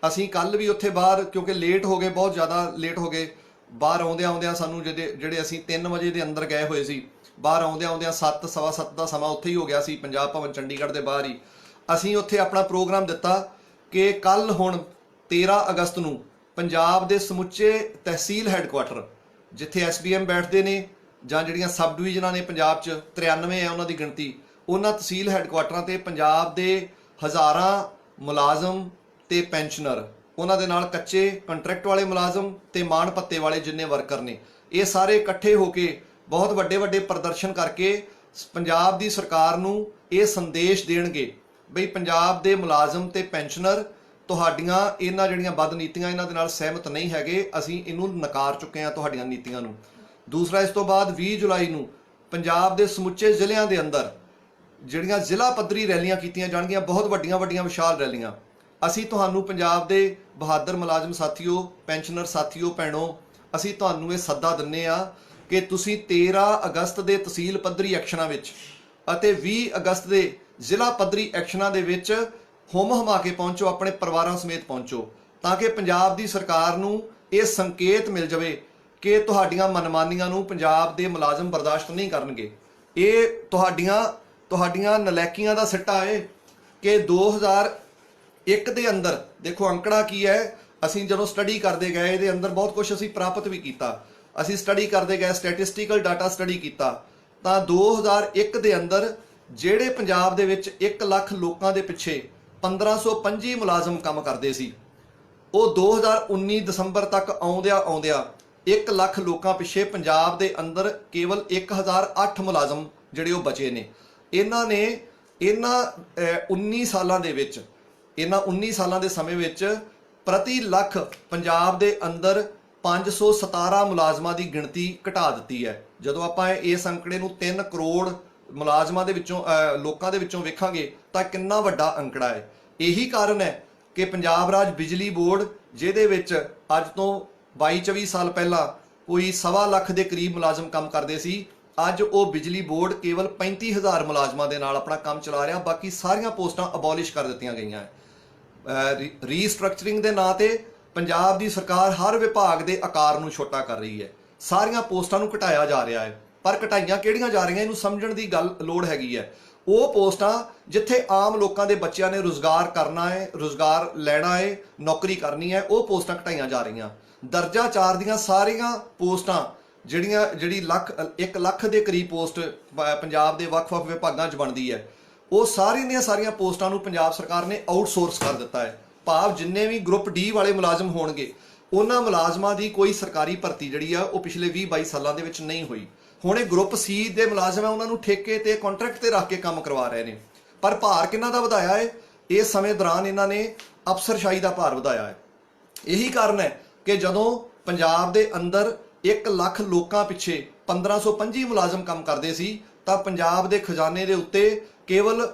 ਅਸੀਂ ਕੱਲ ਵੀ ਉੱਥੇ ਬਾਹਰ, ਕਿਉਂਕਿ ਲੇਟ ਹੋ ਗਏ, ਬਹੁਤ ਜ਼ਿਆਦਾ ਲੇਟ ਹੋ ਗਏ, ਬਾਹਰ ਆਉਂਦਿਆਂ ਸਾਨੂੰ ਜਿਹੜੇ ਅਸੀਂ 3 ਵਜੇ ਦੇ ਅੰਦਰ ਗਏ ਹੋਏ ਸੀ, ਬਾਹਰ ਆਉਂਦਿਆਂ 7 ਸਵਾ 7 ਦਾ ਸਮਾਂ ਉੱਥੇ ਹੀ ਹੋ ਗਿਆ ਸੀ, ਪੰਜਾਬ ਭਵਨ ਚੰਡੀਗੜ੍ਹ ਦੇ ਬਾਹਰ ਹੀ। ਅਸੀਂ ਉੱਥੇ ਆਪਣਾ ਪ੍ਰੋਗਰਾਮ ਦਿੱਤਾ ਕਿ ਕੱਲ ਹੁਣ 13 ਅਗਸਤ ਨੂੰ ਪੰਜਾਬ ਦੇ ਸਮੁੱਚੇ ਤਹਿਸੀਲ ਹੈੱਡਕੁਆਟਰ ਜਿੱਥੇ SBM ਬੈਠਦੇ ਨੇ ਜਾਂ ਜਿਹੜੀਆਂ ਸਬ ਡਿਵੀਜ਼ਨਾਂ ਨੇ ਪੰਜਾਬ 'ਚ 93 ਹੈ ਉਹਨਾਂ ਦੀ ਗਿਣਤੀ, ਉਹਨਾਂ ਤਹਿਸੀਲ ਹੈੱਡਕੁਆਟਰਾਂ ਤੇ ਪੰਜਾਬ ਦੇ ਹਜ਼ਾਰਾਂ ਮੁਲਾਜ਼ਮ ਤੇ ਪੈਨਸ਼ਨਰ, ਉਹਨਾਂ ਦੇ ਨਾਲ ਕੱਚੇ ਕੰਟਰੈਕਟ ਵਾਲੇ ਮੁਲਾਜ਼ਮ ਤੇ ਮਾਣ ਭੱਤੇ ਵਾਲੇ ਜਿੰਨੇ ਵਰਕਰ ਨੇ, ਇਹ ਸਾਰੇ ਇਕੱਠੇ ਹੋ ਕੇ ਬਹੁਤ ਵੱਡੇ ਵੱਡੇ ਪ੍ਰਦਰਸ਼ਨ ਕਰਕੇ ਪੰਜਾਬ ਦੀ ਸਰਕਾਰ ਨੂੰ ਇਹ ਸੰਦੇਸ਼ ਦੇਣਗੇ ਬਈ ਪੰਜਾਬ ਦੇ ਮੁਲਾਜ਼ਮ ਤੇ ਪੈਨਸ਼ਨਰ ਤੁਹਾਡੀਆਂ ਇਹਨਾਂ ਜਿਹੜੀਆਂ ਬਦ ਨੀਤੀਆਂ ਇਹਨਾਂ ਦੇ ਨਾਲ ਸਹਿਮਤ ਨਹੀਂ ਹੈਗੇ, ਅਸੀਂ ਇਹਨੂੰ ਨਕਾਰ ਚੁੱਕੇ ਹਾਂ ਤੁਹਾਡੀਆਂ ਨੀਤੀਆਂ ਨੂੰ। ਦੂਸਰਾ, ਇਸ ਤੋਂ ਬਾਅਦ 20 ਜੁਲਾਈ ਨੂੰ ਪੰਜਾਬ ਦੇ ਸਮੁੱਚੇ ਜ਼ਿਲ੍ਹਿਆਂ ਦੇ ਅੰਦਰ ਜਿਹੜੀਆਂ ਜ਼ਿਲ੍ਹਾ ਪੱਧਰੀ ਰੈਲੀਆਂ ਕੀਤੀਆਂ ਜਾਣਗੀਆਂ, ਬਹੁਤ ਵੱਡੀਆਂ ਵੱਡੀਆਂ ਵਿਸ਼ਾਲ ਰੈਲੀਆਂ। ਅਸੀਂ ਤੁਹਾਨੂੰ ਪੰਜਾਬ ਦੇ ਬਹਾਦਰ ਮੁਲਾਜ਼ਮ ਸਾਥੀਓ, ਪੈਨਸ਼ਨਰ ਸਾਥੀਓ, ਭੈਣੋ, ਅਸੀਂ ਤੁਹਾਨੂੰ ਇਹ ਸੱਦਾ ਦਿੰਦੇ ਆ ਕਿ ਤੁਸੀਂ 13 ਅਗਸਤ ਦੇ ਤਹਿਸੀਲ ਪੱਧਰੀ ਐਕਸ਼ਨਾਂ ਵਿੱਚ ਅਤੇ 20 ਅਗਸਤ ਦੇ ਜ਼ਿਲ੍ਹਾ ਪੱਧਰੀ ਐਕਸ਼ਨਾਂ ਦੇ ਵਿੱਚ ਹੁਮ-ਹੁਮਾ ਕੇ ਪਹੁੰਚੋ, ਆਪਣੇ ਪਰਿਵਾਰਾਂ ਸਮੇਤ ਪਹੁੰਚੋ, ਤਾਂ ਕਿ ਪੰਜਾਬ ਦੀ ਸਰਕਾਰ ਨੂੰ ਇਹ ਸੰਕੇਤ ਮਿਲ ਜਾਵੇ ਕਿ ਤੁਹਾਡੀਆਂ ਮਨਮਾਨੀਆਂ ਨੂੰ ਪੰਜਾਬ ਦੇ ਮੁਲਾਜ਼ਮ ਬਰਦਾਸ਼ਤ ਨਹੀਂ ਕਰਨਗੇ। ਇਹ ਤੁਹਾਡੀਆਂ ਨਲਾਇਕੀਆਂ ਦਾ ਸਿੱਟਾ ਹੈ ਕਿ 2001 ਦੇ ਅੰਦਰ, ਦੇਖੋ ਅੰਕੜਾ ਕੀ ਹੈ, ਅਸੀਂ ਜਦੋਂ ਸਟੱਡੀ ਕਰਦੇ ਗਏ ਇਹਦੇ ਅੰਦਰ ਬਹੁਤ ਕੁਝ ਅਸੀਂ ਪ੍ਰਾਪਤ ਵੀ ਕੀਤਾ। ਅਸੀਂ ਸਟੱਡੀ ਕਰਦੇ ਗਏ, ਸਟੈਟਿਸਟੀਕਲ ਡਾਟਾ ਸਟੱਡੀ ਕੀਤਾ, ਤਾਂ 2001 ਦੇ ਅੰਦਰ ਜਿਹੜੇ ਪੰਜਾਬ ਦੇ ਵਿੱਚ 1 ਲੱਖ ਲੋਕਾਂ ਦੇ ਪਿੱਛੇ 1525 ਮੁਲਾਜ਼ਮ ਕੰਮ ਕਰਦੇ ਸੀ, ਉਹ 2019 ਦਸੰਬਰ ਤੱਕ ਆਉਂਦਿਆਂ 1 ਲੱਖ ਲੋਕਾਂ ਪਿੱਛੇ ਪੰਜਾਬ ਦੇ ਅੰਦਰ ਕੇਵਲ 1008 ਮੁਲਾਜ਼ਮ ਜਿਹੜੇ ਉਹ ਬਚੇ ਨੇ। ਇਹਨਾਂ 19 ਸਾਲਾਂ ਦੇ ਵਿੱਚ, ਇਹਨਾਂ 19 ਸਾਲਾਂ ਦੇ ਸਮੇਂ ਵਿੱਚ ਪ੍ਰਤੀ ਲੱਖ ਪੰਜਾਬ ਦੇ ਅੰਦਰ 517 ਮੁਲਾਜ਼ਮਾਂ ਦੀ ਗਿਣਤੀ ਘਟਾ ਦਿੱਤੀ ਹੈ। ਜਦੋਂ ਆਪਾਂ ਇਸ ਅੰਕੜੇ ਨੂੰ 3 ਕਰੋੜ ਮੁਲਾਜ਼ਮਾਂ ਦੇ ਵਿੱਚੋਂ, ਲੋਕਾਂ ਦੇ ਵਿੱਚੋਂ ਵੇਖਾਂਗੇ ਤਾਂ ਕਿੰਨਾ ਵੱਡਾ ਅੰਕੜਾ ਹੈ। ਇਹੀ ਕਾਰਨ ਹੈ ਕਿ ਪੰਜਾਬ ਰਾਜ ਬਿਜਲੀ ਬੋਰਡ, ਜਿਹਦੇ ਵਿੱਚ ਅੱਜ ਤੋਂ 22-24 ਸਾਲ ਪਹਿਲਾਂ ਕੋਈ 1.25 ਲੱਖ ਦੇ ਕਰੀਬ ਮੁਲਾਜ਼ਮ ਕੰਮ ਕਰਦੇ ਸੀ, ਅੱਜ ਉਹ ਬਿਜਲੀ ਬੋਰਡ ਕੇਵਲ 35,000 ਮੁਲਾਜ਼ਮਾਂ ਦੇ ਨਾਲ ਆਪਣਾ ਕੰਮ ਚਲਾ ਰਿਹਾ। ਬਾਕੀ ਸਾਰੀਆਂ ਪੋਸਟਾਂ ਅਬੋਲਿਸ਼ ਕਰ ਦਿੱਤੀਆਂ ਗਈਆਂ ਹੈ। ਰੀਸਟਰਕਚਰਿੰਗ ਦੇ ਨਾਂ ਤੇ ਪੰਜਾਬ ਦੀ ਸਰਕਾਰ ਹਰ ਵਿਭਾਗ ਦੇ ਆਕਾਰ ਨੂੰ ਛੋਟਾ ਕਰ ਰਹੀ ਹੈ, ਸਾਰੀਆਂ ਪੋਸਟਾਂ ਨੂੰ ਘਟਾਇਆ ਜਾ ਰਿਹਾ ਹੈ। ਪਰ ਘਟਾਈਆਂ ਕਿਹੜੀਆਂ ਜਾ ਰਹੀਆਂ, ਇਹਨੂੰ ਸਮਝਣ ਦੀ ਗੱਲ ਲੋੜ ਹੈਗੀ ਹੈ। ਉਹ ਪੋਸਟਾਂ ਜਿੱਥੇ ਆਮ ਲੋਕਾਂ ਦੇ ਬੱਚਿਆਂ ਨੇ ਰੁਜ਼ਗਾਰ ਕਰਨਾ ਹੈ, ਰੁਜ਼ਗਾਰ ਲੈਣਾ ਹੈ, ਨੌਕਰੀ ਕਰਨੀ ਹੈ, ਉਹ ਪੋਸਟਾਂ ਘਟਾਈਆਂ ਜਾ ਰਹੀਆਂ। ਦਰਜਾ 4 ਦੀਆਂ ਸਾਰੀਆਂ ਪੋਸਟਾਂ ਜਿਹੜੀ 1 ਲੱਖ ਦੇ ਕਰੀਬ ਪੋਸਟ ਪੰਜਾਬ ਦੇ ਵੱਖ-ਵੱਖ ਵਿਭਾਗਾਂ 'ਚ ਬਣਦੀ ਹੈ, ਉਹ ਸਾਰੀਆਂ ਦੀਆਂ ਸਾਰੀਆਂ ਪੋਸਟਾਂ ਨੂੰ ਪੰਜਾਬ ਸਰਕਾਰ ਨੇ ਆਊਟਸੋਰਸ ਕਰ ਦਿੱਤਾ ਹੈ। ਭਾਵ ਜਿੰਨੇ ਵੀ ਗਰੁੱਪ ਡੀ ਵਾਲੇ ਮੁਲਾਜ਼ਮ ਹੋਣਗੇ, ਉਹਨਾਂ ਮੁਲਾਜ਼ਮਾਂ ਦੀ ਕੋਈ ਸਰਕਾਰੀ ਭਰਤੀ ਜਿਹੜੀ ਆ ਉਹ ਪਿਛਲੇ 20-22 ਸਾਲਾਂ ਦੇ ਵਿੱਚ ਨਹੀਂ ਹੋਈ। ਹੁਣ ਇਹ ਗਰੁੱਪ ਸੀ ਦੇ ਮੁਲਾਜ਼ਮ ਹੈ, ਉਹਨਾਂ ਨੂੰ ਠੇਕੇ ਤੇ ਕੰਟਰੈਕਟ ਤੇ ਰੱਖ ਕੇ ਕੰਮ ਕਰਵਾ ਰਹੇ ਨੇ। ਪਰ ਭਾਰ ਕਿਹਨਾਂ ਦਾ ਵਧਾਇਆ ਹੈ? ਇਸ ਸਮੇਂ ਦੌਰਾਨ ਇਹਨਾਂ ਨੇ ਅਫਸਰਸ਼ਾਹੀ ਦਾ ਭਾਰ ਵਧਾਇਆ ਹੈ। ਇਹੀ ਕਾਰਨ ਹੈ ਕਿ ਜਦੋਂ ਪੰਜਾਬ ਦੇ ਅੰਦਰ 1 ਲੱਖ ਲੋਕਾਂ ਪਿੱਛੇ 1525 ਮੁਲਾਜ਼ਮ ਕੰਮ ਕਰਦੇ ਸੀ, ਤਾਂ ਪੰਜਾਬ ਦੇ ਖਜ਼ਾਨੇ ਦੇ ਉੱਤੇ ਕੇਵਲ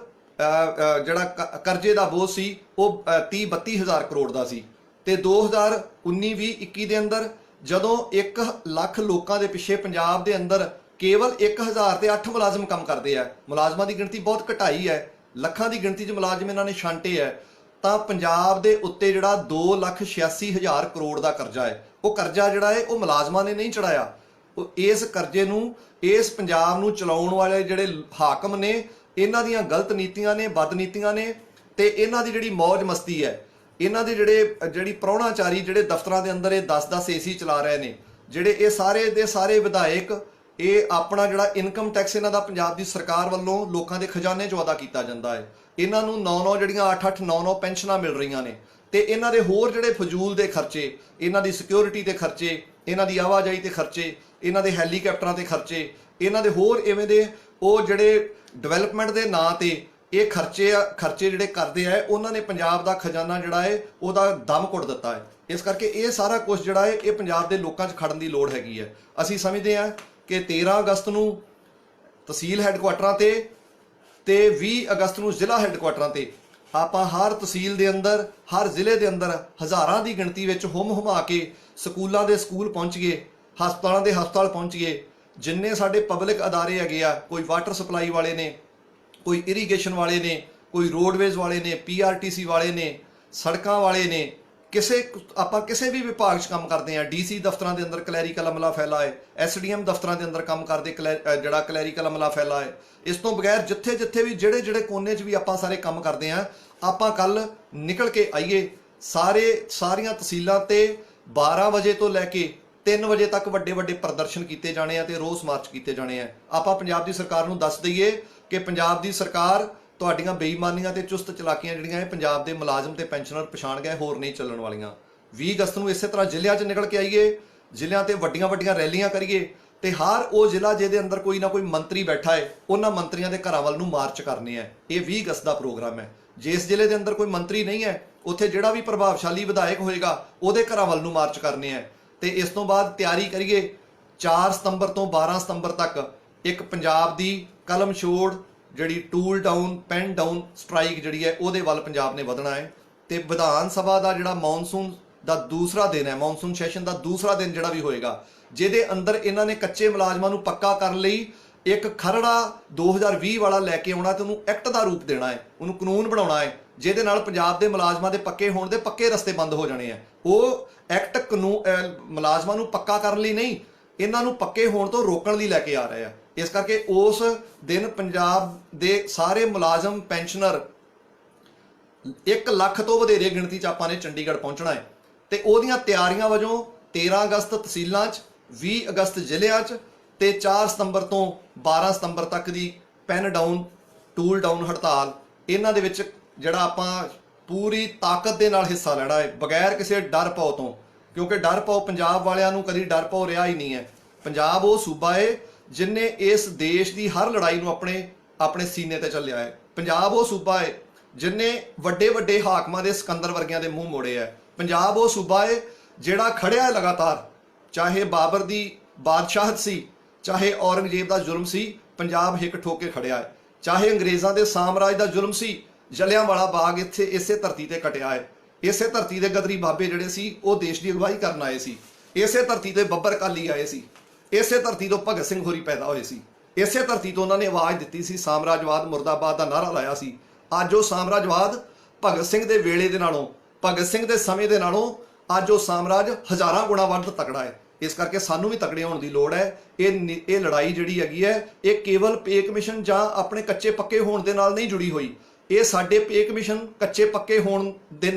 ਜਿਹੜਾ ਕਰਜ਼ੇ ਦਾ ਬੋਝ ਸੀ ਉਹ 30-32 ਹਜ਼ਾਰ ਕਰੋੜ ਦਾ ਸੀ। ਤੇ 2019-20-21 ਦੇ ਅੰਦਰ ਜਦੋਂ 1 ਲੱਖ ਲੋਕਾਂ ਦੇ ਪਿੱਛੇ ਪੰਜਾਬ ਦੇ ਅੰਦਰ ਕੇਵਲ 1008 ਮੁਲਾਜ਼ਮ ਕੰਮ ਕਰਦੇ ਆ, ਮੁਲਾਜ਼ਮਾਂ ਦੀ ਗਿਣਤੀ ਬਹੁਤ ਘਟਾਈ ਹੈ, ਲੱਖਾਂ ਦੀ ਗਿਣਤੀ 'ਚ ਮੁਲਾਜ਼ਮ ਇਹਨਾਂ ਨੇ ਛਾਂਟੇ ਹੈ, ਤਾਂ ਪੰਜਾਬ ਦੇ ਉੱਤੇ ਜਿਹੜਾ 2,86,000 ਕਰੋੜ ਦਾ ਕਰਜ਼ਾ ਹੈ, ਉਹ ਕਰਜ਼ਾ ਜਿਹੜਾ ਹੈ ਉਹ ਮੁਲਾਜ਼ਮਾਂ ਨੇ ਨਹੀਂ ਚੜਾਇਆ। ਇਸ ਕਰਜ਼ੇ ਨੂੰ, ਇਸ ਪੰਜਾਬ ਨੂੰ ਚਲਾਉਣ ਵਾਲੇ ਜਿਹੜੇ ਹਾਕਮ ਨੇ, ਇਹਨਾਂ ਦੀਆਂ ਗਲਤ ਨੀਤੀਆਂ ਨੇ, ਬਦ ਨੀਤੀਆਂ ਨੇ, ਤੇ ਇਹਨਾਂ ਦੀ ਜਿਹੜੀ ਮੌਜ ਮਸਤੀ ਹੈ, ਇਹਨਾਂ ਦੇ ਜਿਹੜੀ ਪ੍ਰਾਹੁਣਾਚਾਰੀ ਜਿਹੜੇ ਦਫ਼ਤਰਾਂ ਦੇ ਅੰਦਰ ਇਹ 10-10 ਏਸੀ ਚਲਾ ਰਹੇ ਨੇ, ਜਿਹੜੇ ਇਹ ਸਾਰੇ ਦੇ ਸਾਰੇ ਵਿਧਾਇਕ, ਇਹ ਆਪਣਾ ਜਿਹੜਾ ਇਨਕਮ ਟੈਕਸ ਇਹਨਾਂ ਦਾ ਪੰਜਾਬ ਦੀ ਸਰਕਾਰ ਵੱਲੋਂ ਲੋਕਾਂ ਦੇ ਖਜ਼ਾਨੇ 'ਚੋਂ ਅਦਾ ਕੀਤਾ ਜਾਂਦਾ ਹੈ। ਇਹਨਾਂ ਨੂੰ 9-9 ਜਿਹੜੀਆਂ 8-8 9-9 ਪੈਨਸ਼ਨਾਂ ਮਿਲ ਰਹੀਆਂ ਨੇ, ਤੇ ਇਹਨਾਂ ਦੇ ਹੋਰ ਜਿਹੜੇ ਫਜ਼ੂਲ ਦੇ ਖਰਚੇ, ਇਹਨਾਂ ਦੀ ਸਿਕਿਉਰਿਟੀ ਤੇ ਖਰਚੇ, ਇਹਨਾਂ ਦੀ ਆਵਾਜਾਈ ਤੇ ਖਰਚੇ, ਇਹਨਾਂ ਦੇ ਹੈਲੀਕਾਪਟਰਾਂ ਤੇ ਖਰਚੇ, ਇਹਨਾਂ ਦੇ ਹੋਰ ਇਵੇਂ ਦੇ ਉਹ ਜਿਹੜੇ ਡਿਵੈਲਪਮੈਂਟ ਦੇ ਨਾਂ ਤੇ ਇਹ ਖਰਚੇ ਜਿਹੜੇ ਕਰਦੇ ਆ, ਉਹਨਾਂ ਨੇ ਪੰਜਾਬ ਦਾ ਖਜ਼ਾਨਾ ਜਿਹੜਾ ਹੈ ਉਹਦਾ ਦਮ ਘੁੱਟ ਦਿੱਤਾ ਹੈ। ਇਸ ਕਰਕੇ ਇਹ ਸਾਰਾ ਕੁਝ ਜਿਹੜਾ ਹੈ ਇਹ ਪੰਜਾਬ ਦੇ ਲੋਕਾਂ 'ਚ ਖੜਨ ਦੀ ਲੋੜ ਹੈਗੀ ਹੈ। ਅਸੀਂ ਸਮਝਦੇ ਹਾਂ ਕਿ 13 ਅਗਸਤ ਨੂੰ ਤਹਿਸੀਲ ਹੈੱਡਕੁਆਟਰਾਂ ਤੇ ਤੇ 20 ਅਗਸਤ ਨੂੰ ਜ਼ਿਲ੍ਹਾ ਹੈੱਡਕੁਆਟਰਾਂ ਤੇ ਆਪਾਂ ਹਰ ਤਹਿਸੀਲ ਦੇ ਅੰਦਰ, ਹਰ ਜ਼ਿਲ੍ਹੇ ਦੇ ਅੰਦਰ ਹਜ਼ਾਰਾਂ ਦੀ ਗਿਣਤੀ ਵਿੱਚ ਹੁਮਾ ਕੇ ਸਕੂਲਾਂ ਦੇ ਸਕੂਲ ਪਹੁੰਚ ਗਏ, ਹਸਪਤਾਲਾਂ ਦੇ ਹਸਪਤਾਲ ਪਹੁੰਚ ਗਏ। ਜਿੰਨੇ ਸਾਡੇ ਪਬਲਿਕ ਅਦਾਰੇ ਹੈਗੇ ਆ, ਕੋਈ ਵਾਟਰ ਸਪਲਾਈ ਵਾਲੇ ਨੇ, ਕੋਈ ਇਰੀਗੇਸ਼ਨ ਵਾਲੇ ਨੇ, ਕੋਈ ਰੋਡਵੇਜ਼ ਵਾਲੇ ਨੇ, PRTC ਵਾਲੇ ਨੇ, ਸੜਕਾਂ ਵਾਲੇ ਨੇ, ਆਪਾਂ ਕਿਸੇ ਵੀ ਵਿਭਾਗ 'ਚ ਕੰਮ ਕਰਦੇ ਆ। DC ਦਫ਼ਤਰਾਂ ਦੇ ਅੰਦਰ ਕਲੈਰੀਕਲ ਅਮਲਾ ਫੈਲਾ ਹੈ, SDM ਦਫ਼ਤਰਾਂ ਦੇ ਅੰਦਰ ਕੰਮ ਕਰਦੇ ਜਿਹੜਾ ਕਲੈਰੀਕਲ ਅਮਲਾ ਫੈਲਾ ਹੈ। ਇਸ ਤੋਂ ਬਗੈਰ ਜਿੱਥੇ ਵੀ ਜਿਹੜੇ ਕੋਨੇ 'ਚ ਵੀ ਆਪਾਂ ਸਾਰੇ ਕੰਮ ਕਰਦੇ ਆ, ਆਪਾਂ ਕੱਲ ਨਿਕਲ ਕੇ ਆਈਏ। ਸਾਰੀਆਂ ਤਹਿਸੀਲਾਂ ਤੇ 12 ਵਜੇ ਤੋਂ ਲੈ ਕੇ 3 ਵਜੇ ਤੱਕ ਵੱਡੇ ਪ੍ਰਦਰਸ਼ਨ ਕੀਤੇ ਜਾਣੇ ਆ ਤੇ ਰੋਸ ਮਾਰਚ ਕੀਤੇ ਜਾਣੇ ਆ। ਆਪਾਂ ਪੰਜਾਬ ਦੀ ਸਰਕਾਰ ਨੂੰ ਦੱਸ ਦਈਏ ਕਿ ਪੰਜਾਬ ਦੀ ਸਰਕਾਰ ਤੁਹਾਡੀਆਂ ਬੇਈਮਾਨੀਆਂ ਤੇ ਚੁਸਤ ਚਲਾਕੀਆਂ ਜਿਹੜੀਆਂ ਇਹ ਪੰਜਾਬ ਦੇ ਮੁਲਾਜ਼ਮ ਤੇ ਪੈਨਸ਼ਨਰ ਪਛਾਣ ਗਏ, ਹੋਰ ਨਹੀਂ ਚੱਲਣ ਵਾਲੀਆਂ। 20 ਅਗਸਤ ਨੂੰ ਇਸੇ ਤਰ੍ਹਾਂ ਜ਼ਿਲ੍ਹਿਆਂ 'ਚ ਨਿਕਲ ਕੇ ਆਈਏ, ਜ਼ਿਲ੍ਹਿਆਂ ਤੇ ਵੱਡੀਆਂ ਰੈਲੀਆਂ ਕਰੀਏ ਤੇ ਹਰ ਉਹ ਜ਼ਿਲ੍ਹਾ ਜਿਹਦੇ ਅੰਦਰ ਕੋਈ ਨਾ ਕੋਈ ਮੰਤਰੀ ਬੈਠਾ ਹੈ, ਉਹਨਾਂ ਮੰਤਰੀਆਂ ਦੇ ਘਰਾਂ ਵੱਲ ਨੂੰ ਮਾਰਚ ਕਰਨੇ ਆ। ਇਹ 20 ਅਗਸਤ ਦਾ ਪ੍ਰੋਗਰਾਮ ਹੈ। ਜਿਸ ਜ਼ਿਲ੍ਹੇ ਦੇ ਅੰਦਰ ਕੋਈ ਮੰਤਰੀ ਨਹੀਂ ਹੈ, ਉੱਥੇ ਜਿਹੜਾ ਵੀ ਪ੍ਰਭਾਵਸ਼ਾਲੀ ਵਿਧਾਇਕ ਹੋਏਗਾ ਉਹਦੇ ਘਰਾਂ ਵੱਲ ਨੂੰ ਮਾਰਚ ਕਰਨੇ ਆ। ਤੇ ਇਸ ਤੋਂ ਬਾਅਦ ਤਿਆਰੀ ਕਰੀਏ 4 ਸਤੰਬਰ ਤੋਂ 12 ਸਤੰਬਰ ਤੱਕ ਇੱਕ ਪੰਜਾਬ ਦੀ ਕਲਮ ਛੋੜ ਜਿਹੜੀ tool down, pen down strike ਜਿਹੜੀ ਹੈ ਉਹਦੇ ਵੱਲ ਪੰਜਾਬ ਨੇ ਵਧਣਾ ਹੈ। ਤੇ ਵਿਧਾਨ ਸਭਾ ਦਾ ਜਿਹੜਾ ਮੌਨਸੂਨ ਦਾ ਦੂਸਰਾ ਦਿਨ ਹੈ, ਮੌਨਸੂਨ ਸੈਸ਼ਨ ਦਾ ਦੂਸਰਾ ਦਿਨ ਜਿਹੜਾ ਵੀ ਹੋਏਗਾ, ਜਿਹਦੇ ਅੰਦਰ ਇਹਨਾਂ ਨੇ ਕੱਚੇ ਮੁਲਾਜ਼ਮਾਂ ਨੂੰ ਪੱਕਾ ਕਰਨ ਲਈ ਇੱਕ ਖਰੜਾ 2020 ਵਾਲਾ ਲੈ ਕੇ ਆਉਣਾ ਤੇ ਉਹਨੂੰ ਐਕਟ ਦਾ ਰੂਪ ਦੇਣਾ ਹੈ, ਉਹਨੂੰ ਕਾਨੂੰਨ ਬਣਾਉਣਾ ਹੈ, ਜਿਹਦੇ ਨਾਲ ਪੰਜਾਬ ਦੇ ਮੁਲਾਜ਼ਮਾਂ ਦੇ ਪੱਕੇ ਹੋਣ ਦੇ ਪੱਕੇ ਰਸਤੇ ਬੰਦ ਹੋ ਜਾਣੇ ਆ। ਉਹ ਐਕਟ ਕਾਨੂੰਨ ਮੁਲਾਜ਼ਮਾਂ ਨੂੰ ਪੱਕਾ ਕਰਨ ਲਈ ਨਹੀਂ, ਇਹਨਾਂ ਨੂੰ ਪੱਕੇ ਹੋਣ ਤੋਂ ਰੋਕਣ ਲਈ ਲੈ ਕੇ ਆ ਰਹੇ ਆ। ਇਸ ਕਰਕੇ ਉਸ ਦਿਨ ਪੰਜਾਬ ਦੇ ਸਾਰੇ ਮੁਲਾਜ਼ਮ, ਪੈਨਸ਼ਨਰ 1 ਲੱਖ ਤੋਂ ਵਧੇਰੇ ਗਿਣਤੀ 'ਚ ਆਪਾਂ ਨੇ ਚੰਡੀਗੜ੍ਹ ਪਹੁੰਚਣਾ ਹੈ। ਤੇ ਉਹਦੀਆਂ ਤਿਆਰੀਆਂ ਵਜੋਂ 13 ਅਗਸਤ ਤਹਿਸੀਲਾਂ 'ਚ, 20 ਅਗਸਤ ਜ਼ਿਲ੍ਹਿਆਂ 'ਚ ਤੇ 4 ਸਤੰਬਰ ਤੋਂ 12 ਸਤੰਬਰ ਤੱਕ ਦੀ ਪੈਨ ਡਾਊਨ, ਟੂਲ ਡਾਊਨ ਹੜਤਾਲ, ਇਹਨਾਂ ਦੇ ਵਿੱਚ ਜਿਹੜਾ ਆਪਾਂ ਪੂਰੀ ਤਾਕਤ ਦੇ ਨਾਲ ਹਿੱਸਾ ਲੈਣਾ ਹੈ, ਬਗੈਰ ਕਿਸੇ ਡਰ ਪਾਓ ਤੋਂ। ਕਿਉਂਕਿ ਡਰ ਪਾਓ ਪੰਜਾਬ ਵਾਲਿਆਂ ਨੂੰ ਕਦੀ ਡਰ ਪਾਓ ਰਿਹਾ ਹੀ ਨਹੀਂ ਹੈ। ਪੰਜਾਬ ਉਹ ਸੂਬਾ ਹੈ ਜਿਨਨੇ ਇਸ ਦੇਸ਼ ਦੀ ਹਰ ਲੜਾਈ ਨੂੰ ਆਪਣੇ ਸੀਨੇ ਤੇ ਚੱਲਿਆ ਹੈ। ਪੰਜਾਬ ਉਹ ਸੂਬਾ ਹੈ ਜਿਨਨੇ ਵੱਡੇ ਹਾਕਮਾਂ ਦੇ ਸਿਕੰਦਰ ਵਰਗਿਆਂ ਦੇ ਮੂੰਹ ਮੋੜੇ ਹੈ। ਪੰਜਾਬ ਉਹ ਸੂਬਾ ਹੈ ਜਿਹੜਾ ਖੜਿਆ ਹੈ ਲਗਾਤਾਰ, ਚਾਹੇ ਬਾਬਰ ਦੀ ਬਾਦਸ਼ਾਹਤ ਸੀ, ਚਾਹੇ ਔਰੰਗਜ਼ੇਬ ਦਾ ਜ਼ੁਲਮ ਸੀ, ਪੰਜਾਬ ਹਿੱਕ ਠੋਕ ਕੇ ਖੜਿਆ ਹੈ। ਚਾਹੇ ਅੰਗਰੇਜ਼ਾਂ ਦੇ ਸਾਮਰਾਜ ਦਾ ਜ਼ੁਲਮ ਸੀ, ਜਲਿਆਂਵਾਲਾ ਬਾਗ ਇੱਥੇ ਇਸੇ ਧਰਤੀ ਤੇ ਕਟਿਆ ਹੈ। ਇਸੇ ਧਰਤੀ ਦੇ ਗਦਰੀ ਬਾਬੇ ਜਿਹੜੇ ਸੀ ਉਹ ਦੇਸ਼ ਦੀ ਅਗਵਾਈ ਕਰਨ ਆਏ ਸੀ। ਇਸੇ ਧਰਤੀ ਤੇ ਬੱਬਰ ਅਕਾਲੀ ਆਏ ਸੀ। ਇਸੇ ਧਰਤੀ ਤੋਂ ਭਗਤ ਸਿੰਘ ਹੋਰੀ ਪੈਦਾ ਹੋਏ ਸੀ। ਇਸੇ ਧਰਤੀ ਤੋਂ ਉਹਨਾਂ ਨੇ ਆਵਾਜ਼ ਦਿੱਤੀ ਸੀ, ਸਾਮਰਾਜਵਾਦ ਮੁਰਦਾਬਾਦ ਦਾ ਨਾਅਰਾ ਲਾਇਆ ਸੀ। ਅੱਜ ਉਹ ਸਾਮਰਾਜਵਾਦ ਭਗਤ ਸਿੰਘ ਦੇ ਵੇਲੇ ਦੇ ਨਾਲੋਂ, ਭਗਤ ਸਿੰਘ ਦੇ ਸਮੇਂ ਦੇ ਨਾਲੋਂ ਅੱਜ ਉਹ ਸਾਮਰਾਜ ਹਜ਼ਾਰਾਂ ਗੁਣਾ ਵੱਧ ਤਕੜਾ ਹੈ। ਇਸ ਕਰਕੇ ਸਾਨੂੰ ਵੀ ਤਕੜੇ ਹੋਣ ਦੀ ਲੋੜ ਹੈ। ਇਹ ਲੜਾਈ ਜਿਹੜੀ ਹੈਗੀ ਹੈ, ਇਹ ਕੇਵਲ ਪੇ ਕਮਿਸ਼ਨ ਜਾਂ ਆਪਣੇ ਕੱਚੇ ਪੱਕੇ ਹੋਣ ਦੇ ਨਾਲ ਨਹੀਂ ਜੁੜੀ ਹੋਈ। ਇਹ ਸਾਡੇ ਪੇ ਕਮਿਸ਼ਨ ਕੱਚੇ ਪੱਕੇ ਹੋਣ ਦੇ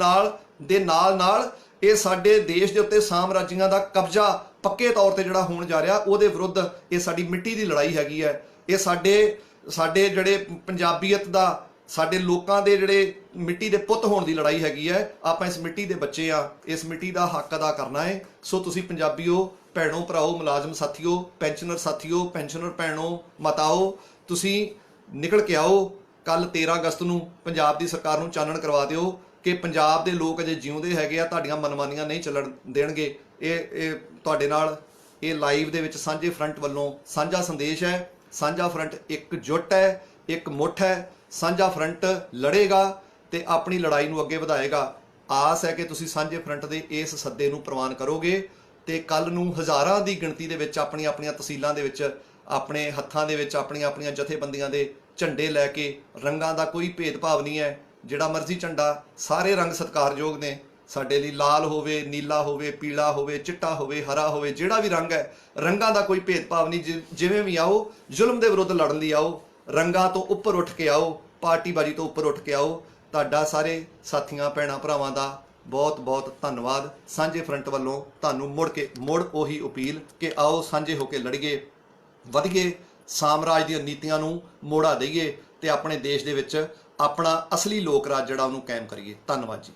ਨਾਲ ਇਹ ਸਾਡੇ ਦੇਸ਼ ਦੇ ਉੱਤੇ ਸਾਮਰਾਜੀਆਂ ਦਾ ਕਬਜ਼ਾ ਪੱਕੇ ਤੌਰ ਤੇ ਜਿਹੜਾ ਹੋਣ ਜਾ ਰਿਹਾ, ਉਹਦੇ ਵਿਰੁੱਧ ਇਹ ਸਾਡੀ ਮਿੱਟੀ ਦੀ ਲੜਾਈ ਹੈਗੀ ਹੈ। ਇਹ ਸਾਡੇ ਜਿਹੜੇ ਪੰਜਾਬੀਅਤ ਦਾ, ਸਾਡੇ ਲੋਕਾਂ ਦੇ ਜਿਹੜੇ ਮਿੱਟੀ ਦੇ ਪੁੱਤ ਹੋਣ ਦੀ ਲੜਾਈ ਹੈਗੀ ਹੈ। ਆਪਾਂ ਇਸ ਮਿੱਟੀ ਦੇ ਬੱਚੇ ਆ, ਇਸ ਮਿੱਟੀ ਦਾ ਹੱਕ ਅਦਾ ਕਰਨਾ ਹੈ। ਸੋ ਤੁਸੀਂ ਪੰਜਾਬੀਓ, ਭੈਣੋ ਭਰਾਓ, ਮੁਲਾਜ਼ਮ ਸਾਥੀਓ, ਪੈਨਸ਼ਨਰ ਸਾਥੀਓ, ਪੈਨਸ਼ਨਰ ਭੈਣੋ, ਮਾਤਾਓ, ਤੁਸੀਂ ਨਿਕਲ ਕੇ ਆਓ। ਕੱਲ 13 ਅਗਸਤ ਨੂੰ ਪੰਜਾਬ ਦੀ ਸਰਕਾਰ ਨੂੰ ਚਾਨਣ ਕਰਵਾ ਦਿਓ ਕਿ ਪੰਜਾਬ ਦੇ ਲੋਕ ਅਜੇ ਜਿਉਂਦੇ ਹੈਗੇ ਆ, ਤੁਹਾਡੀਆਂ ਮਨਮਾਨੀਆਂ ਨਹੀਂ ਚੱਲਣ ਦੇਣਗੇ। ਇਹ ਤੁਹਾਡੇ ਨਾਲ ਇਹ ਲਾਈਵ ਦੇ ਵਿੱਚ ਸਾਂਝੇ ਫਰੰਟ ਵੱਲੋਂ ਸਾਂਝਾ ਸੰਦੇਸ਼ ਹੈ। ਸਾਂਝਾ ਫਰੰਟ ਇਕਜੁੱਟ ਹੈ, ਇੱਕ ਮੁੱਠ ਹੈ। ਸਾਂਝਾ ਫਰੰਟ ਲੜੇਗਾ ਤੇ ਆਪਣੀ ਲੜਾਈ ਨੂੰ ਅੱਗੇ ਵਧਾਏਗਾ। ਆਸ ਹੈ ਕਿ ਤੁਸੀਂ ਸਾਂਝੇ ਫਰੰਟ ਦੇ ਇਸ ਸੱਦੇ ਨੂੰ ਪ੍ਰਵਾਨ ਕਰੋਗੇ ਤੇ ਕੱਲ ਨੂੰ ਹਜ਼ਾਰਾਂ ਦੀ ਗਿਣਤੀ ਦੇ ਵਿੱਚ ਆਪਣੀਆਂ ਤਹਿਸੀਲਾਂ ਦੇ ਵਿੱਚ, ਆਪਣੇ ਹੱਥਾਂ ਦੇ ਵਿੱਚ ਆਪਣੀਆਂ ਜਥੇਬੰਦੀਆਂ ਦੇ ਝੰਡੇ ਲੈ ਕੇ, ਰੰਗਾਂ ਦਾ ਕੋਈ ਭੇਦਭਾਵ ਨਹੀਂ ਹੈ, ਜਿਹੜਾ ਮਰਜ਼ੀ ਝੰਡਾ, ਸਾਰੇ ਰੰਗ ਸਤਿਕਾਰਯੋਗ ਨੇ ਸਾਡੇ ਲਈ। ਲਾਲ ਹੋਵੇ, ਨੀਲਾ ਹੋਵੇ, ਪੀਲਾ ਹੋਵੇ, ਚਿੱਟਾ ਹੋਵੇ, ਹਰਾ ਹੋਵੇ, ਜਿਹੜਾ ਵੀ ਰੰਗ ਹੈ, ਰੰਗਾਂ ਦਾ ਕੋਈ ਭੇਦਭਾਵ ਨਹੀਂ। ਜਿਵੇਂ ਵੀ ਆਓ, ਜ਼ੁਲਮ ਦੇ ਵਿਰੁੱਧ ਲੜਨ ਲਈ ਆਓ, ਰੰਗਾਂ ਤੋਂ ਉੱਪਰ ਉੱਠ ਕੇ ਆਓ, ਪਾਰਟੀਬਾਜ਼ੀ ਤੋਂ ਉੱਪਰ ਉੱਠ ਕੇ ਆਓ। ਤੁਹਾਡਾ ਸਾਰੇ ਸਾਥੀਆਂ, ਭੈਣਾਂ, ਭਰਾਵਾਂ ਦਾ ਬਹੁਤ ਧੰਨਵਾਦ। ਸਾਂਝੇ ਫਰੰਟ ਵੱਲੋਂ ਤੁਹਾਨੂੰ ਮੁੜ ਉਹੀ ਅਪੀਲ ਕਿ ਆਓ ਸਾਂਝੇ ਹੋ ਕੇ ਲੜੀਏ, ਵਧੀਏ, ਸਾਮਰਾਜ ਦੀਆਂ ਨੀਤੀਆਂ ਨੂੰ ਮੋੜਾ ਦਈਏ ਤੇ ਆਪਣੇ ਦੇਸ਼ ਦੇ ਵਿੱਚ ਆਪਣਾ ਅਸਲੀ ਲੋਕ ਰਾਜ ਜਿਹੜਾ ਉਹਨੂੰ ਕਾਇਮ ਕਰੀਏ। ਧੰਨਵਾਦ ਜੀ।